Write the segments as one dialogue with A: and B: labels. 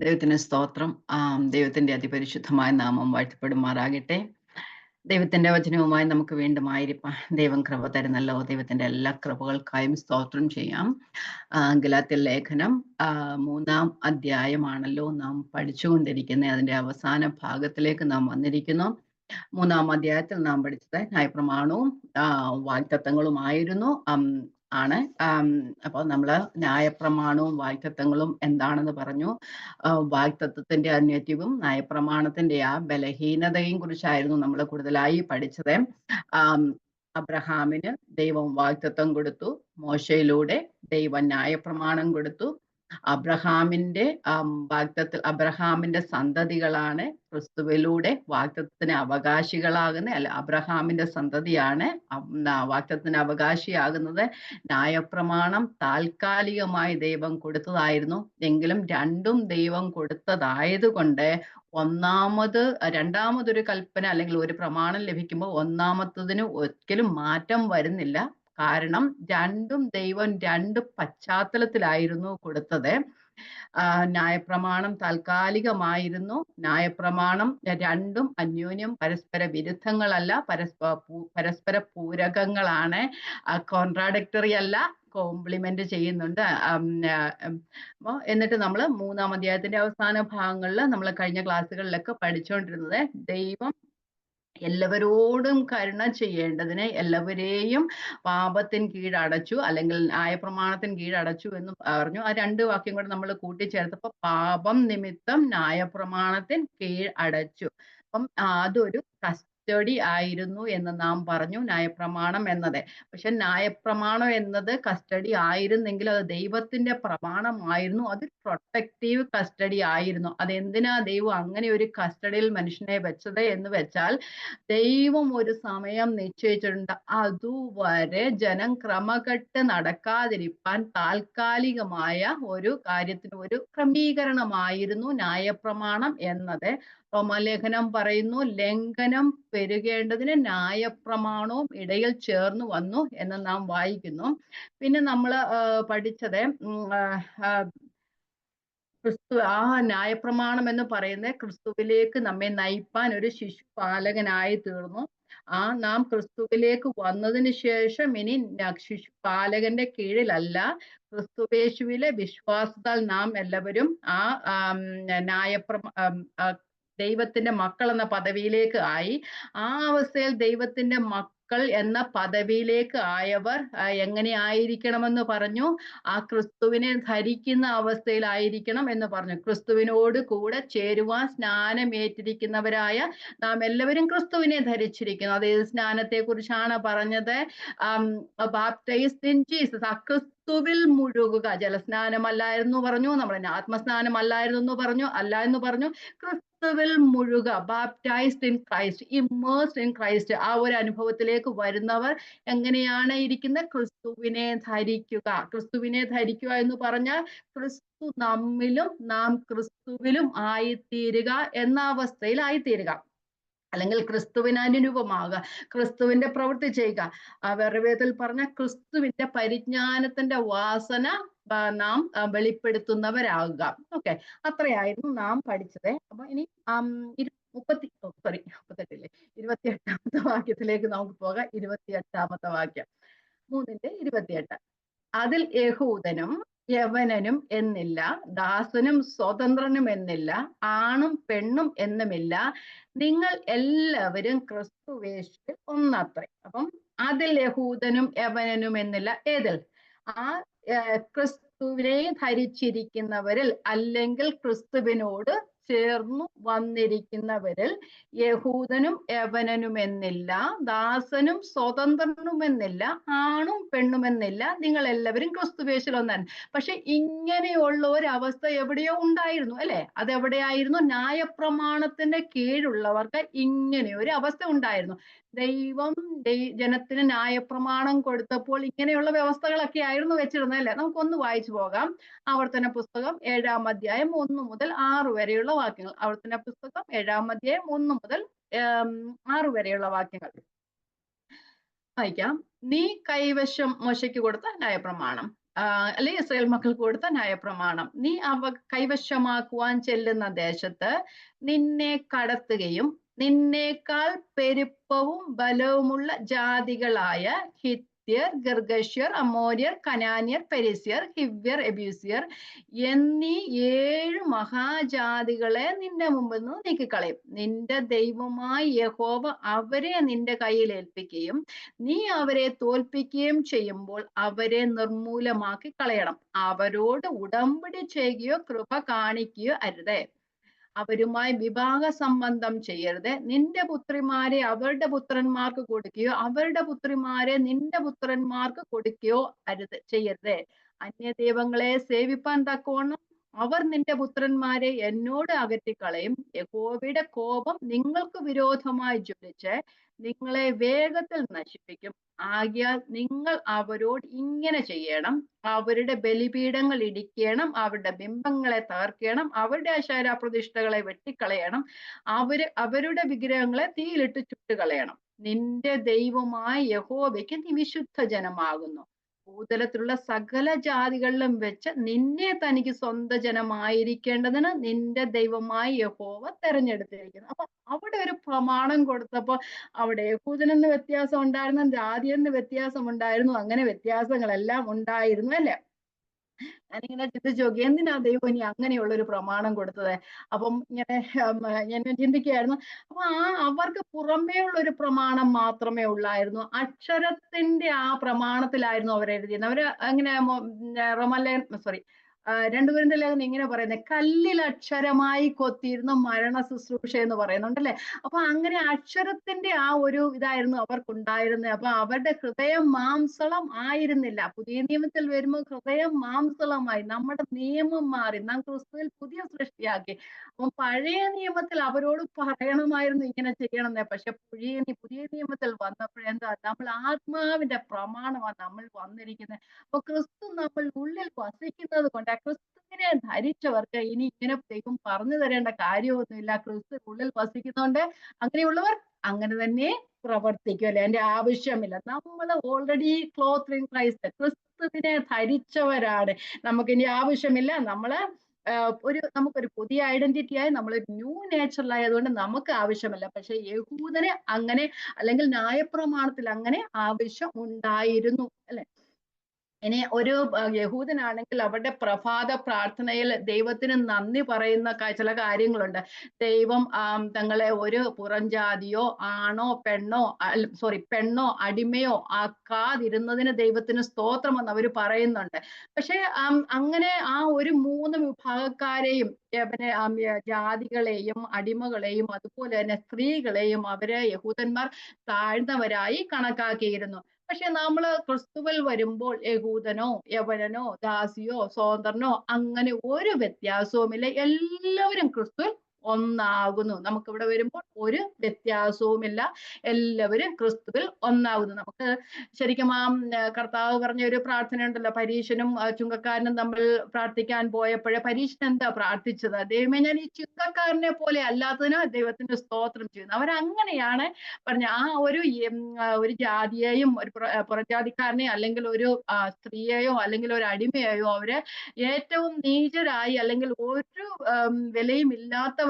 A: ദൈവത്തിന് സ്തോത്രം. ദൈവത്തിന്റെ അതിപരിശുദ്ധമായ നാമം വാഴ്ത്തപ്പെടുമാറാകട്ടെ. ദൈവത്തിന്റെ വചനവുമായി നമുക്ക് വീണ്ടും ആയിരിക്കാം. ദൈവം കൃപ തരുന്നല്ലോ. ദൈവത്തിന്റെ എല്ലാ കൃപകൾക്കായും സ്തോത്രം ചെയ്യാം. ഗലാത്യർ ലേഖനം 3-ാം അധ്യായമാണല്ലോ നാം പഠിച്ചുകൊണ്ടിരിക്കുന്നത്. അതിന്റെ അവസാന ഭാഗത്തിലേക്ക് നാം വന്നിരിക്കുന്നു. 3-ാം അധ്യായത്തിൽ നാം പഠിച്ചത് ന്യായപ്രമാണവും വാഗ്ദത്തങ്ങളുമായിരുന്നു. ആണ്. അപ്പോൾ നമ്മള് ന്യായപ്രമാണവും വാഗ്ദത്തങ്ങളും എന്താണെന്ന് പറഞ്ഞു. വാഗ്ദത്തത്തിന്റെ അന്യത്യവും ന്യായപ്രമാണത്തിന്റെ ആ ബലഹീനതയും കുറിച്ചായിരുന്നു നമ്മൾ കൂടുതലായി പഠിച്ചത്. അബ്രഹാമിന് ദൈവം വാഗ്ദത്തം കൊടുത്തു. മോശയിലൂടെ ദൈവം ന്യായപ്രമാണം കൊടുത്തു. അബ്രഹാമിന്റെ സന്തതികളാണ് ക്രിസ്തുവിലൂടെ വാഗ്ദത്തത്തിന് അവകാശികളാകുന്നത്. അല്ല, അബ്രഹാമിന്റെ സന്തതിയാണ് വാഗ്ദത്തത്തിന് അവകാശിയാകുന്നത്. ന്യായപ്രമാണം താൽക്കാലികമായി ദൈവം കൊടുത്തതായിരുന്നു. എങ്കിലും രണ്ടും ദൈവം കൊടുത്തതായതുകൊണ്ട് രണ്ടാമതൊരു കൽപ്പന അല്ലെങ്കിൽ ഒരു പ്രമാണം ലഭിക്കുമ്പോൾ ഒന്നാമത്തതിന് ഒരിക്കലും മാറ്റം വരുന്നില്ല. കാരണം രണ്ടും ദൈവം രണ്ട് പശ്ചാത്തലത്തിലായിരുന്നു കൊടുത്തത്. ന്യായപ്രമാണം താൽക്കാലികമായിരുന്നു. ന്യായപ്രമാണം രണ്ടും അന്യോന്യം പരസ്പര വിരുദ്ധങ്ങളല്ല, പരസ്പര പൂരകങ്ങളാണ്. കോൺട്രാഡിക്ടറി അല്ല, കോംപ്ലിമെന്റ് ചെയ്യുന്നുണ്ട്. എന്നിട്ട് നമ്മൾ 3-ാം അധ്യായത്തിന്റെ അവസാന ഭാഗങ്ങളിൽ നമ്മൾ കഴിഞ്ഞ ക്ലാസ്സുകളിലൊക്കെ പഠിച്ചുകൊണ്ടിരുന്നത് ദൈവം എല്ലാവരോടും കരുണ ചെയ്യേണ്ടതിന് എല്ലാവരെയും പാപത്തിന് കീഴടച്ചു, അല്ലെങ്കിൽ ന്യായപ്രമാണത്തിന് കീഴടച്ചു എന്ന് പറഞ്ഞു. ആ രണ്ട് വാക്യം കൂടെ നമ്മൾ കൂട്ടിച്ചേർത്തപ്പോൾ പാപം നിമിത്തം ന്യായപ്രമാണത്തിന് കീഴടച്ചു. അപ്പം അതൊരു കസ്റ്റഡി ആയിരുന്നു എന്ന് നാം പറഞ്ഞു, ന്യായപ്രമാണം എന്നത്. പക്ഷെ ന്യായപ്രമാണം എന്നത് കസ്റ്റഡി ആയിരുന്നെങ്കിൽ അത് ദൈവത്തിന്റെ പ്രമാണമായിരുന്നു. അത് പ്രൊട്ടക്റ്റീവ് കസ്റ്റഡി ആയിരുന്നു. അതെന്തിനാ ദൈവം അങ്ങനെ ഒരു കസ്റ്റഡിയിൽ മനുഷ്യനെ വെച്ചത് എന്ന് വെച്ചാൽ, ദൈവം ഒരു സമയം നിശ്ചയിച്ചിട്ടുണ്ട്. അതുവരെ ജനം ക്രമകെട്ട് നടക്കാതിരിക്കാൻ താൽക്കാലികമായ ഒരു കാര്യത്തിന് ഒരു ക്രമീകരണമായിരുന്നു ന്യായപ്രമാണം എന്നത്. റോമാലേഖനം പറയുന്നു, ലംഘനം പെരുകേണ്ടതിന് ന്യായപ്രമാണവും ഇടയിൽ ചേർന്ന് വന്നു എന്ന് നാം വായിക്കുന്നു. പിന്നെ നമ്മൾ പഠിച്ചത് ന്യായപ്രമാണം എന്ന് പറയുന്നത് ക്രിസ്തുവിലേക്ക് നമ്മെ നയിപ്പാൻ ഒരു ശിശുപാലകനായി തീർന്നു. നാം ക്രിസ്തുവിലേക്ക് വന്നതിന് ശേഷം ഇനി ശിശുപാലകന്റെ കീഴിലല്ല, ക്രിസ്തുവേശുവിലെ വിശ്വാസത്താൽ നാം എല്ലാവരും ദൈവത്തിന്റെ മക്കൾ എന്ന പദവിയിലേക്ക് ആയി. ആ അവസ്ഥയിൽ ദൈവത്തിന്റെ മക്കൾ എന്ന പദവിയിലേക്ക് ആയവർ എങ്ങനെ ആയിരിക്കണമെന്ന് പറഞ്ഞു? ക്രിസ്തുവിനെ ധരിക്കുന്ന അവസ്ഥയിലായിരിക്കണം എന്ന് പറഞ്ഞു. ക്രിസ്തുവിനോട് കൂടെ ചേരുവാൻ സ്നാനമേറ്റിരിക്കുന്നവരായ നാം എല്ലാവരും ക്രിസ്തുവിനെ ധരിച്ചിരിക്കുന്നു. അത് ഏത് സ്നാനത്തെ കുറിച്ചാണ് പറഞ്ഞത്? Baptised in Jesus. ക്രിസ്തുവിൽ മുഴുകുക. ജലസ്നാനമല്ലായിരുന്നു പറഞ്ഞു, നമ്മുടെ ആത്മസ്നാനമല്ലായിരുന്നു എന്ന് പറഞ്ഞു, അല്ല എന്ന് പറഞ്ഞു. ക്രിസ്തുവിൽ മുഴുക, baptised in Christ, immersed in Christ. ആ ഒരു അനുഭവത്തിലേക്ക് വരുന്നവർ എങ്ങനെയാണ് ഇരിക്കുന്നത്? ക്രിസ്തുവിനെ ധരിക്കുക. ക്രിസ്തുവിനെ ധരിക്കുക എന്ന് പറഞ്ഞാൽ ക്രിസ്തു നമ്മിലും നാം ക്രിസ്തുവിലും ആയിത്തീരുക എന്ന അവസ്ഥയിൽ ആയിത്തീരുക, അല്ലെങ്കിൽ ക്രിസ്തുവിന് അനുരൂപമാകുക, ക്രിസ്തുവിന്റെ പ്രവൃത്തി ചെയ്യുക. വേറെ വിധത്തിൽ പറഞ്ഞ ക്രിസ്തുവിന്റെ പരിജ്ഞാനത്തിന്റെ വാസന നാം വെളിപ്പെടുത്തുന്നവരാകുക. ഓക്കെ, അത്രയായിരുന്നു നാം പഠിച്ചത്. അപ്പൊ ഇനി 28ാമത്തെ വാക്യത്തിലേക്ക് നമുക്ക് പോകാം. 28ാമത്തെ വാക്യം, 3:28. അതിൽ യഹൂദനും യവനനും എന്നില്ല, ദാസനും സ്വതന്ത്രനും എന്നില്ല, ആണും പെണ്ണും എന്നുമില്ല, നിങ്ങൾ എല്ലാവരും ക്രിസ്തുവേശുവിൽ ഒന്നത്രേ. അപ്പം അതിൽ യഹൂദനും യവനനും എന്നില്ല. ഏതിൽ? ക്രിസ്തുവിനെ ധരിച്ചിരിക്കുന്നവരിൽ, അല്ലെങ്കിൽ ക്രിസ്തുവിനോട് ചേർന്നു വന്നിരിക്കുന്നവരിൽ യഹൂദനും യവനനുമെന്നില്ല, ദാസനും സ്വതന്ത്രനുമെന്നില്ല, ആണും പെണ്ണുമെന്നില്ല, നിങ്ങൾ എല്ലാവരും ക്രിസ്തുവേശുവിൽ ഒന്നാണ്. പക്ഷെ ഇങ്ങനെയുള്ള ഒരു അവസ്ഥ എവിടെയോ ഉണ്ടായിരുന്നു, അല്ലെ? അതെവിടെയായിരുന്നു? ന്യായപ്രമാണത്തിന്റെ കീഴുള്ളവർക്ക് ഇങ്ങനെ ഒരു അവസ്ഥ ഉണ്ടായിരുന്നു. ദൈവം ജനത്തിന് ന്യായപ്രമാണം കൊടുത്തപ്പോൾ ഇങ്ങനെയുള്ള വ്യവസ്ഥകളൊക്കെ ആയിരുന്നു വെച്ചിരുന്നത്, അല്ലെ? നമുക്കൊന്ന് വായിച്ചു പോകാം. ആവർത്തന പുസ്തകം 7-ാം അധ്യായം 1 മുതൽ 6 വരെയുള്ള വാക്യങ്ങൾ. ആവർത്തന പുസ്തകം 7-ാം അധ്യായം 1 മുതൽ 6 വരെയുള്ള വാക്യങ്ങൾ വായിക്കാം. നീ കൈവശം മോശയ്ക്ക് കൊടുത്ത ന്യായപ്രമാണം അല്ലെങ്കിൽ ഇസ്രായേൽ മക്കൾക്ക് കൊടുത്ത ന്യായപ്രമാണം. നീ കൈവശമാക്കുവാൻ ചെല്ലുന്ന ദേശത്ത് നിന്നെ കടത്തുകയും നിന്നേക്കാൾ പെരുപ്പവും ബലവുമുള്ള ജാതികളായ ഹിത്യർ, ഗിർഗശ്യർ, അമോര്യർ, കനാന്യർ, പെരിസ്യർ, ഹിവ്യർ, എബ്യൂസിയർ എന്നീ 7 മഹാജാതികളെ നിന്റെ മുമ്പിൽ നിന്ന് നീക്കിക്കളയും. നിന്റെ ദൈവമായ യഹോവ അവരെ നിന്റെ കയ്യിൽ ഏൽപ്പിക്കുകയും നീ അവരെ തോൽപ്പിക്കുകയും ചെയ്യുമ്പോൾ അവരെ നിർമൂലമാക്കി കളയണം. അവരോട് ഉടമ്പടി ചെയ്യുകയോ കൃപ കാണിക്കുകയോ അരുതേ. അവരുമായി വിവാഹ സംബന്ധം ചെയ്യരുത്. നിന്റെ പുത്രിമാരെ അവരുടെ പുത്രന്മാർക്ക് കൊടുക്കുകയോ അവരുടെ പുത്രിമാരെ നിന്റെ പുത്രന്മാർക്ക് കൊടുക്കുകയോ ചെയ്യരുത്. അന്യദൈവങ്ങളെ സേവിപ്പാൻ തക്കവണ്ണം അവർ നിന്റെ പുത്രന്മാരെ എന്നോട് അകറ്റിക്കളയും. യഹോവയുടെ കോപം നിങ്ങൾക്ക് വിരോധമായി ജ്വലിച്ച് നിങ്ങളെ വേഗത്തിൽ നശിപ്പിക്കും. ആകയാൽ നിങ്ങൾ അവരോട് ഇങ്ങനെ ചെയ്യണം: അവരുടെ ബലിപീഠങ്ങൾ ഇടിക്കണം, അവരുടെ ബിംബങ്ങളെ തകർക്കണം, അവരുടെ അശേരാപ്രതിഷ്ഠകളെ വെട്ടിക്കളയണം, അവരുടെ വിഗ്രഹങ്ങളെ തീയിലിട്ട് ചുട്ടുകളയണം. നിന്റെ ദൈവമായ യഹോവയ്ക്ക് നീ വിശുദ്ധ ജനമാകുന്നു. ഭൂതലത്തിലുള്ള സകല ജാതികളിലും വെച്ച് നിന്നെ തനിക്ക് സ്വന്തം ജനമായിരിക്കേണ്ടതിന് നിന്റെ ദൈവമായ യഹോവ തെരഞ്ഞെടുത്തിരിക്കുന്നു. അപ്പൊ അവിടെ ഒരു പ്രമാണം കൊടുത്തപ്പോ അവിടെ യഹൂദനെന്ന് വ്യത്യാസം ഉണ്ടായിരുന്നു, ജാതിയെന്ന് വ്യത്യാസം ഉണ്ടായിരുന്നു, അങ്ങനെ വ്യത്യാസങ്ങളെല്ലാം ഉണ്ടായിരുന്നു അല്ലെ. ഞാനിങ്ങനെ ചിന്തിച്ചു നോക്കി, എന്തിനാ ദൈവം ഇനി അങ്ങനെയുള്ള ഒരു പ്രമാണം കൊടുത്തത്? അപ്പം ഇങ്ങനെ ഞാൻ ചിന്തിക്കുകയായിരുന്നു. അപ്പൊ അവർക്ക് പുറമേ ഉള്ള ഒരു പ്രമാണം മാത്രമേ ഉള്ളായിരുന്നു. അക്ഷരത്തിന്റെ ആ പ്രമാണത്തിലായിരുന്നു അവർ എഴുതിയത്. അവര് അങ്ങനെ സോറി 2 കൊരിന്ത്യർ ലേഖനം ഇങ്ങനെ പറയുന്നത്, കല്ലിൽ അക്ഷരമായി കൊത്തിയിരുന്ന മരണ ശുശ്രൂഷ എന്ന് പറയുന്നുണ്ടല്ലേ. അപ്പൊ അങ്ങനെ അക്ഷരത്തിന്റെ ആ ഒരു ഇതായിരുന്നു അവർക്കുണ്ടായിരുന്നത്. അപ്പൊ അവരുടെ ഹൃദയം മാംസളം ആയിരുന്നില്ല. പുതിയ നിയമത്തിൽ വരുമ്പോൾ ഹൃദയം മാംസളമായി, നമ്മുടെ നിയമം മാറി, നാം ക്രിസ്തുവിൽ പുതിയ സൃഷ്ടിയാക്കി. അപ്പം പഴയ നിയമത്തിൽ അവരോട് പറയണമായിരുന്നു ഇങ്ങനെ ചെയ്യണമെന്നേ. പക്ഷെ പുതിയ നിയമത്തിൽ വന്നപ്പോഴെന്താ, നമ്മൾ ആത്മാവിന്റെ പ്രമാണമാണ് നമ്മൾ വന്നിരിക്കുന്നത്. അപ്പൊ ക്രിസ്തു നമ്മൾ ഉള്ളിൽ വസിക്കുന്നത് കൊണ്ട് ക്രിസ്തുവിനെ ധരിച്ചവർക്ക് ഇനി ഇങ്ങനെ ദൈവം പറഞ്ഞു തരേണ്ട കാര്യമൊന്നുമില്ല. ക്രിസ്തു ഉള്ളിൽ വസിക്കുന്നതുകൊണ്ട് അങ്ങനെയുള്ളവർ അങ്ങനെ തന്നെ പ്രവർത്തിക്കും അല്ലെ. അതിന്റെ ആവശ്യമില്ല. നമ്മൾ ഓൾറെഡി ക്ലോത്ത് ഇൻ ക്രൈസ്റ്റ്, ക്രിസ്തുവിനെ ധരിച്ചവരാണ്. നമുക്കിനി ആവശ്യമില്ല. നമുക്കൊരു പുതിയ ഐഡന്റിറ്റി ആയി, നമ്മളൊരു ന്യൂ നേച്ചറിലായതുകൊണ്ട് നമുക്ക് ആവശ്യമില്ല. പക്ഷെ യഹൂദന് അങ്ങനെ, അല്ലെങ്കിൽ ന്യായപ്രമാണത്തിൽ അങ്ങനെ ആവശ്യം ഉണ്ടായിരുന്നു അല്ലെ. ഇനി ഒരു യഹൂദനാണെങ്കിൽ അവരുടെ പ്രഭാത പ്രാർത്ഥനയിൽ ദൈവത്തിന് നന്ദി പറയുന്ന ചില കാര്യങ്ങളുണ്ട്. ദൈവം തങ്ങളെ ഒരു പുറംജാതിയോ പെണ്ണോ അടിമയോ ആക്കാതിരുന്നതിന് ദൈവത്തിന് സ്തോത്രമെന്ന് അവർ പറയുന്നുണ്ട്. പക്ഷെ അങ്ങനെ ആ ഒരു 3 വിഭാഗക്കാരെയും, ജാതികളെയും അടിമകളെയും അതുപോലെ തന്നെ സ്ത്രീകളെയും അവരെ യഹൂദന്മാർ താഴ്ന്നവരായി കണക്കാക്കിയിരുന്നു. പക്ഷെ നമ്മള് ക്രിസ്തുവിൽ വരുമ്പോൾ യഹൂദനോ യവനനോ ദാസിയോ സ്വതന്ത്രനോ അങ്ങനെ ഒരു വ്യത്യാസവുമില്ല. എല്ലാവരും ക്രിസ്തുവിൽ ഒന്നാകുന്നു. നമുക്കിവിടെ വരുമ്പോൾ ഒരു വ്യത്യാസവുമില്ല. എല്ലാവരും ക്രിസ്തുവിൽ ഒന്നാകുന്നു. നമുക്ക് ശരിക്കും കർത്താവ് പറഞ്ഞ ഒരു പ്രാർത്ഥന ഉണ്ടല്ലോ, പരീശനും ചുങ്കക്കാരനും തമ്മിൽ പ്രാർത്ഥിക്കാൻ പോയപ്പോഴേ പരീശൻ എന്താ പ്രാർത്ഥിച്ചത്? ദൈവമേ, ഞാൻ ഈ ചുങ്കക്കാരനെ പോലെ അല്ലാത്തതിന് ദൈവത്തിന്റെ സ്തോത്രം ചെയ്യുന്നു. അവരങ്ങനെയാണ് പറഞ്ഞ ആ ഒരു ജാതിയെയും ഒരു പുറജാതിക്കാരനെയോ അല്ലെങ്കിൽ ഒരു സ്ത്രീയെയോ അല്ലെങ്കിൽ ഒരു അടിമയെയോ അവര് ഏറ്റവും നീചരായി അല്ലെങ്കിൽ ഒരു വിലയും ഇല്ലാത്തവരായി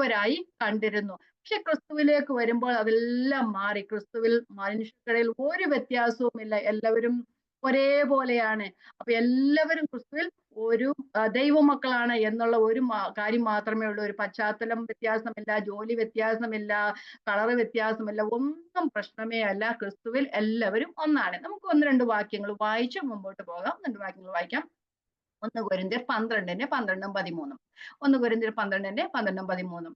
A: കണ്ടിരുന്നു. പക്ഷെ ക്രിസ്തുവിലേക്ക് വരുമ്പോൾ അതെല്ലാം മാറി. ക്രിസ്തുവിൽ മനുഷ്യർക്കിടയിൽ ഒരു വ്യത്യാസവുമില്ല. എല്ലാവരും ഒരേപോലെയാണ്. അപ്പൊ എല്ലാവരും ക്രിസ്തുവിൽ ഒരു ദൈവമക്കളാണ് എന്നുള്ള ഒരു കാര്യം മാത്രമേ ഉള്ളൂ. ഒരു പശ്ചാത്തലം വ്യത്യാസമില്ല, ജോലി വ്യത്യാസമില്ല, കളറ് വ്യത്യാസമില്ല, ഒന്നും പ്രശ്നമേ അല്ല. ക്രിസ്തുവിൽ എല്ലാവരും ഒന്നാണ്. നമുക്ക് 1-2 വാക്യങ്ങൾ വായിച്ച് മുമ്പോട്ട് പോകാം. 2 വാക്യങ്ങൾ വായിക്കാം. 1 കൊരിന്ത്യർ 12-ന്റെ 12-ഉം 13-ഉം. 1 കൊരിന്ത്യർ 12-ന്റെ 12-ഉം 13-ഉം.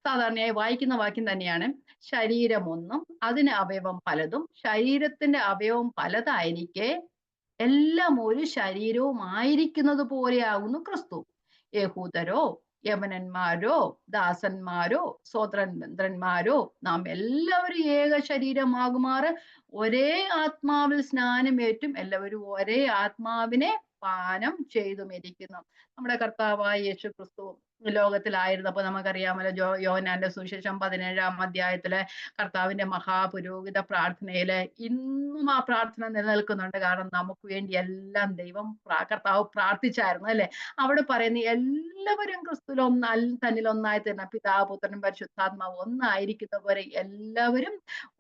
A: സാധാരണയായി വായിക്കുന്ന വാക്യം തന്നെയാണ്. ശരീരം ഒന്നും അതിന് അവയവം പലതും, ശരീരത്തിന്റെ അവയവം പലതായിരിക്കെ എല്ലാം ഒരു ശരീരവും ആയിരിക്കുന്നത് പോലെയാകുന്നു ക്രിസ്തു. യഹൂദരോ യവനന്മാരോ ദാസന്മാരോ സ്വതന്ത്രന്മാരോ നാം എല്ലാവരും ഏക ശരീരമാകുമാറ് ഒരേ ആത്മാവിൽ സ്നാനമേറ്റും എല്ലാവരും ഒരേ ആത്മാവിനെ പാനം ചെയ്തുമിരിക്കുന്നു. നമ്മുടെ കർത്താവായ യേശു ക്രിസ്തു ലോകത്തിലായിരുന്നപ്പോ നമുക്കറിയാമല്ലോ, യോഹന്നാന്റെ സുവിശേഷം 17-ാം അധ്യായത്തിലെ കർത്താവിന്റെ മഹാപുരോഹിത പ്രാർത്ഥനയില് ഇന്നും ആ പ്രാർത്ഥന നിലനിൽക്കുന്നുണ്ട്. കാരണം നമുക്ക് വേണ്ടി എല്ലാം ദൈവം കർത്താവ് പ്രാർത്ഥിച്ചായിരുന്നു അല്ലെ. അവിടെ പറയുന്ന എല്ലാവരും ക്രിസ്തുവിൽ തന്നിൽ ഒന്നായി തീർന്ന പിതാവ്, പുത്രനും പരിശുദ്ധാത്മാവ് ഒന്നായിരിക്കുന്ന പോലെ എല്ലാവരും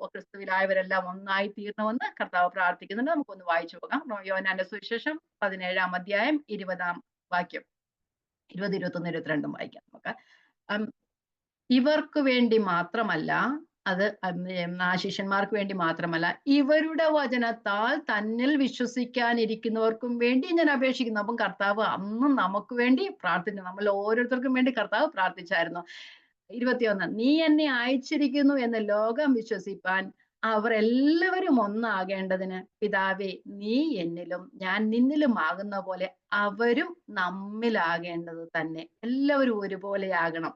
A: ക്രിസ്തുവിലായവരെല്ലാം ഒന്നായി തീർണമെന്ന് കർത്താവ് പ്രാർത്ഥിക്കുന്നുണ്ട്. നമുക്കൊന്ന് വായിച്ചു പോകാം. യോഹന്നാന്റെ സുവിശേഷം 17-ാം അധ്യായം 20-ാം വാക്യം. 20, 21, 22 വായിക്കാം നമുക്ക്. ഇവർക്ക് വേണ്ടി മാത്രമല്ല, അത് ആ ശിഷ്യന്മാർക്ക് വേണ്ടി മാത്രമല്ല, ഇവരുടെ വചനത്താൽ തന്നിൽ വിശ്വസിക്കാനിരിക്കുന്നവർക്കും വേണ്ടി ഞാൻ അപേക്ഷിക്കുന്നു. അപ്പം കർത്താവ് അന്നും നമുക്ക് വേണ്ടി പ്രാർത്ഥിച്ചു. നമ്മൾ ഓരോരുത്തർക്കും വേണ്ടി കർത്താവ് പ്രാർത്ഥിച്ചായിരുന്നു. 21, നീ എന്നെ അയച്ചിരിക്കുന്നു എന്ന് ലോകം വിശ്വസിപ്പാൻ അവർ എല്ലാവരും ഒന്നാകേണ്ടതിന് പിതാവേ, നീ എന്നിലും ഞാൻ നിന്നിലും ആകുന്ന പോലെ അവരും നമ്മിലാകേണ്ടത് തന്നെ. എല്ലാവരും ഒരുപോലെ ആകണം.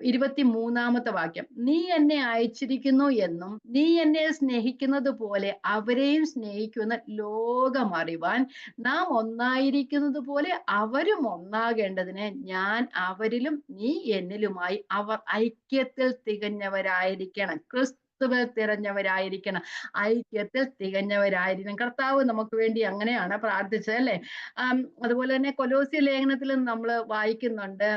A: 23-ാമത്തെ വാക്യം, നീ എന്നെ അയച്ചിരിക്കുന്നു എന്നും നീ എന്നെ സ്നേഹിക്കുന്നത് പോലെ അവരെയും സ്നേഹിക്കുന്ന ലോകം അറിവാൻ നാം ഒന്നായിരിക്കുന്നത് പോലെ അവരും ഒന്നാകേണ്ടതിന് ഞാൻ അവരിലും നീ എന്നിലുമായി അവർ ഐക്യത്തിൽ തികഞ്ഞവരായിരിക്കണം. ക്രിസ്തുവിൽ തികഞ്ഞവരായിരിക്കണം. ഐക്യത്തിൽ തികഞ്ഞവരായിരിക്കണം. കർത്താവ് നമുക്ക് വേണ്ടി അങ്ങനെയാണ് പ്രാർത്ഥിച്ചത് അല്ലെ. അതുപോലെ തന്നെ കൊലോസ്യ ലേഖനത്തിൽ നമ്മൾ വായിക്കുന്നുണ്ട്,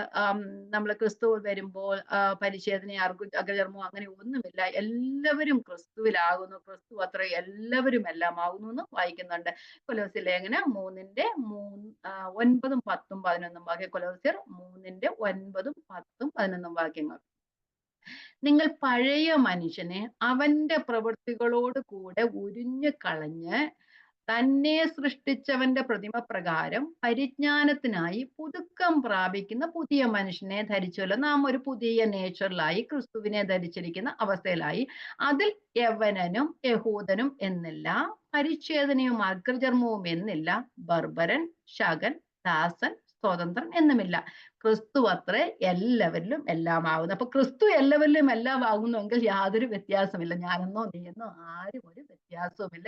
A: നമ്മൾ ക്രിസ്തു വരുമ്പോൾ പരിച്ഛേദന, അഗ്രചർമ്മം അങ്ങനെ ഒന്നുമില്ല, എല്ലാവരും ക്രിസ്തുവിലാകുന്നു, ക്രിസ്തു അത്ര എല്ലാവരും എല്ലാം ആകുന്നു എന്ന് വായിക്കുന്നുണ്ട്. കൊലോസ്യ ലേഖനം 3-ന്റെ 9, 10, 11 വാക്യം. കൊലോസ്യർ 3-ന്റെ 9, 10, 11 വാക്യങ്ങൾ. നിങ്ങൾ പഴയ മനുഷ്യനെ അവന്റെ പ്രവൃത്തികളോട് കൂടെ ഉരിഞ്ഞു കളഞ്ഞ് തന്നെ സൃഷ്ടിച്ചവന്റെ പ്രതിമ പ്രകാരം പരിജ്ഞാനത്തിനായി പുതുക്കം പ്രാപിക്കുന്ന പുതിയ മനുഷ്യനെ ധരിച്ചല്ലോ. നാം ഒരു പുതിയ നേച്ചറിലായി ക്രിസ്തുവിനെ ധരിച്ചിരിക്കുന്ന അവസ്ഥയിലായി. അതിൽ യവനനും യഹൂദനും എന്നില്ല, പരിച്ഛേദനയും അഗ്രചർമ്മവും എന്നില്ല, ബർബരൻ, ശകൻ, ദാസൻ, സ്വതന്ത്രൻ എന്നുമില്ല, ക്രിസ്തു അത്രേ എല്ലാവരിലും എല്ലാം ആകുന്നു. അപ്പൊ ക്രിസ്തു എല്ലാവരിലും എല്ലാം ആകുന്നുവെങ്കിൽ യാതൊരു വ്യത്യാസമില്ല. ഞാനെന്നോ നീയെന്നോ ആരും ഒരു വ്യത്യാസവുമില്ല.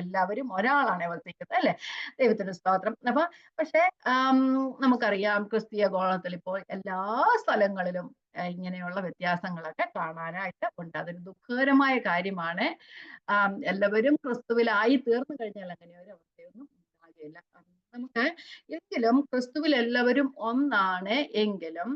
A: എല്ലാവരും ഒരാളാണ് വസിക്കുന്നത് അല്ലെ. ദൈവത്തിന്റെ സ്തോത്രം. അപ്പൊ പക്ഷെ നമുക്കറിയാം, ക്രിസ്തീയ ഗോളത്തിൽ ഇപ്പോൾ എല്ലാ സ്ഥലങ്ങളിലും ഇങ്ങനെയുള്ള വ്യത്യാസങ്ങളൊക്കെ കാണാനായിട്ട് ഉണ്ട്. അതൊരു ദുഃഖകരമായ കാര്യമാണ്. എല്ലാവരും ക്രിസ്തുവിലായി തീർന്നു കഴിഞ്ഞാൽ അങ്ങനെ ഒരു അവസ്ഥയൊന്നും ഉണ്ടാകില്ല. നമുക്ക് എങ്കിലും ക്രിസ്തുവിൽ എല്ലാവരും ഒന്നാണ് എങ്കിലും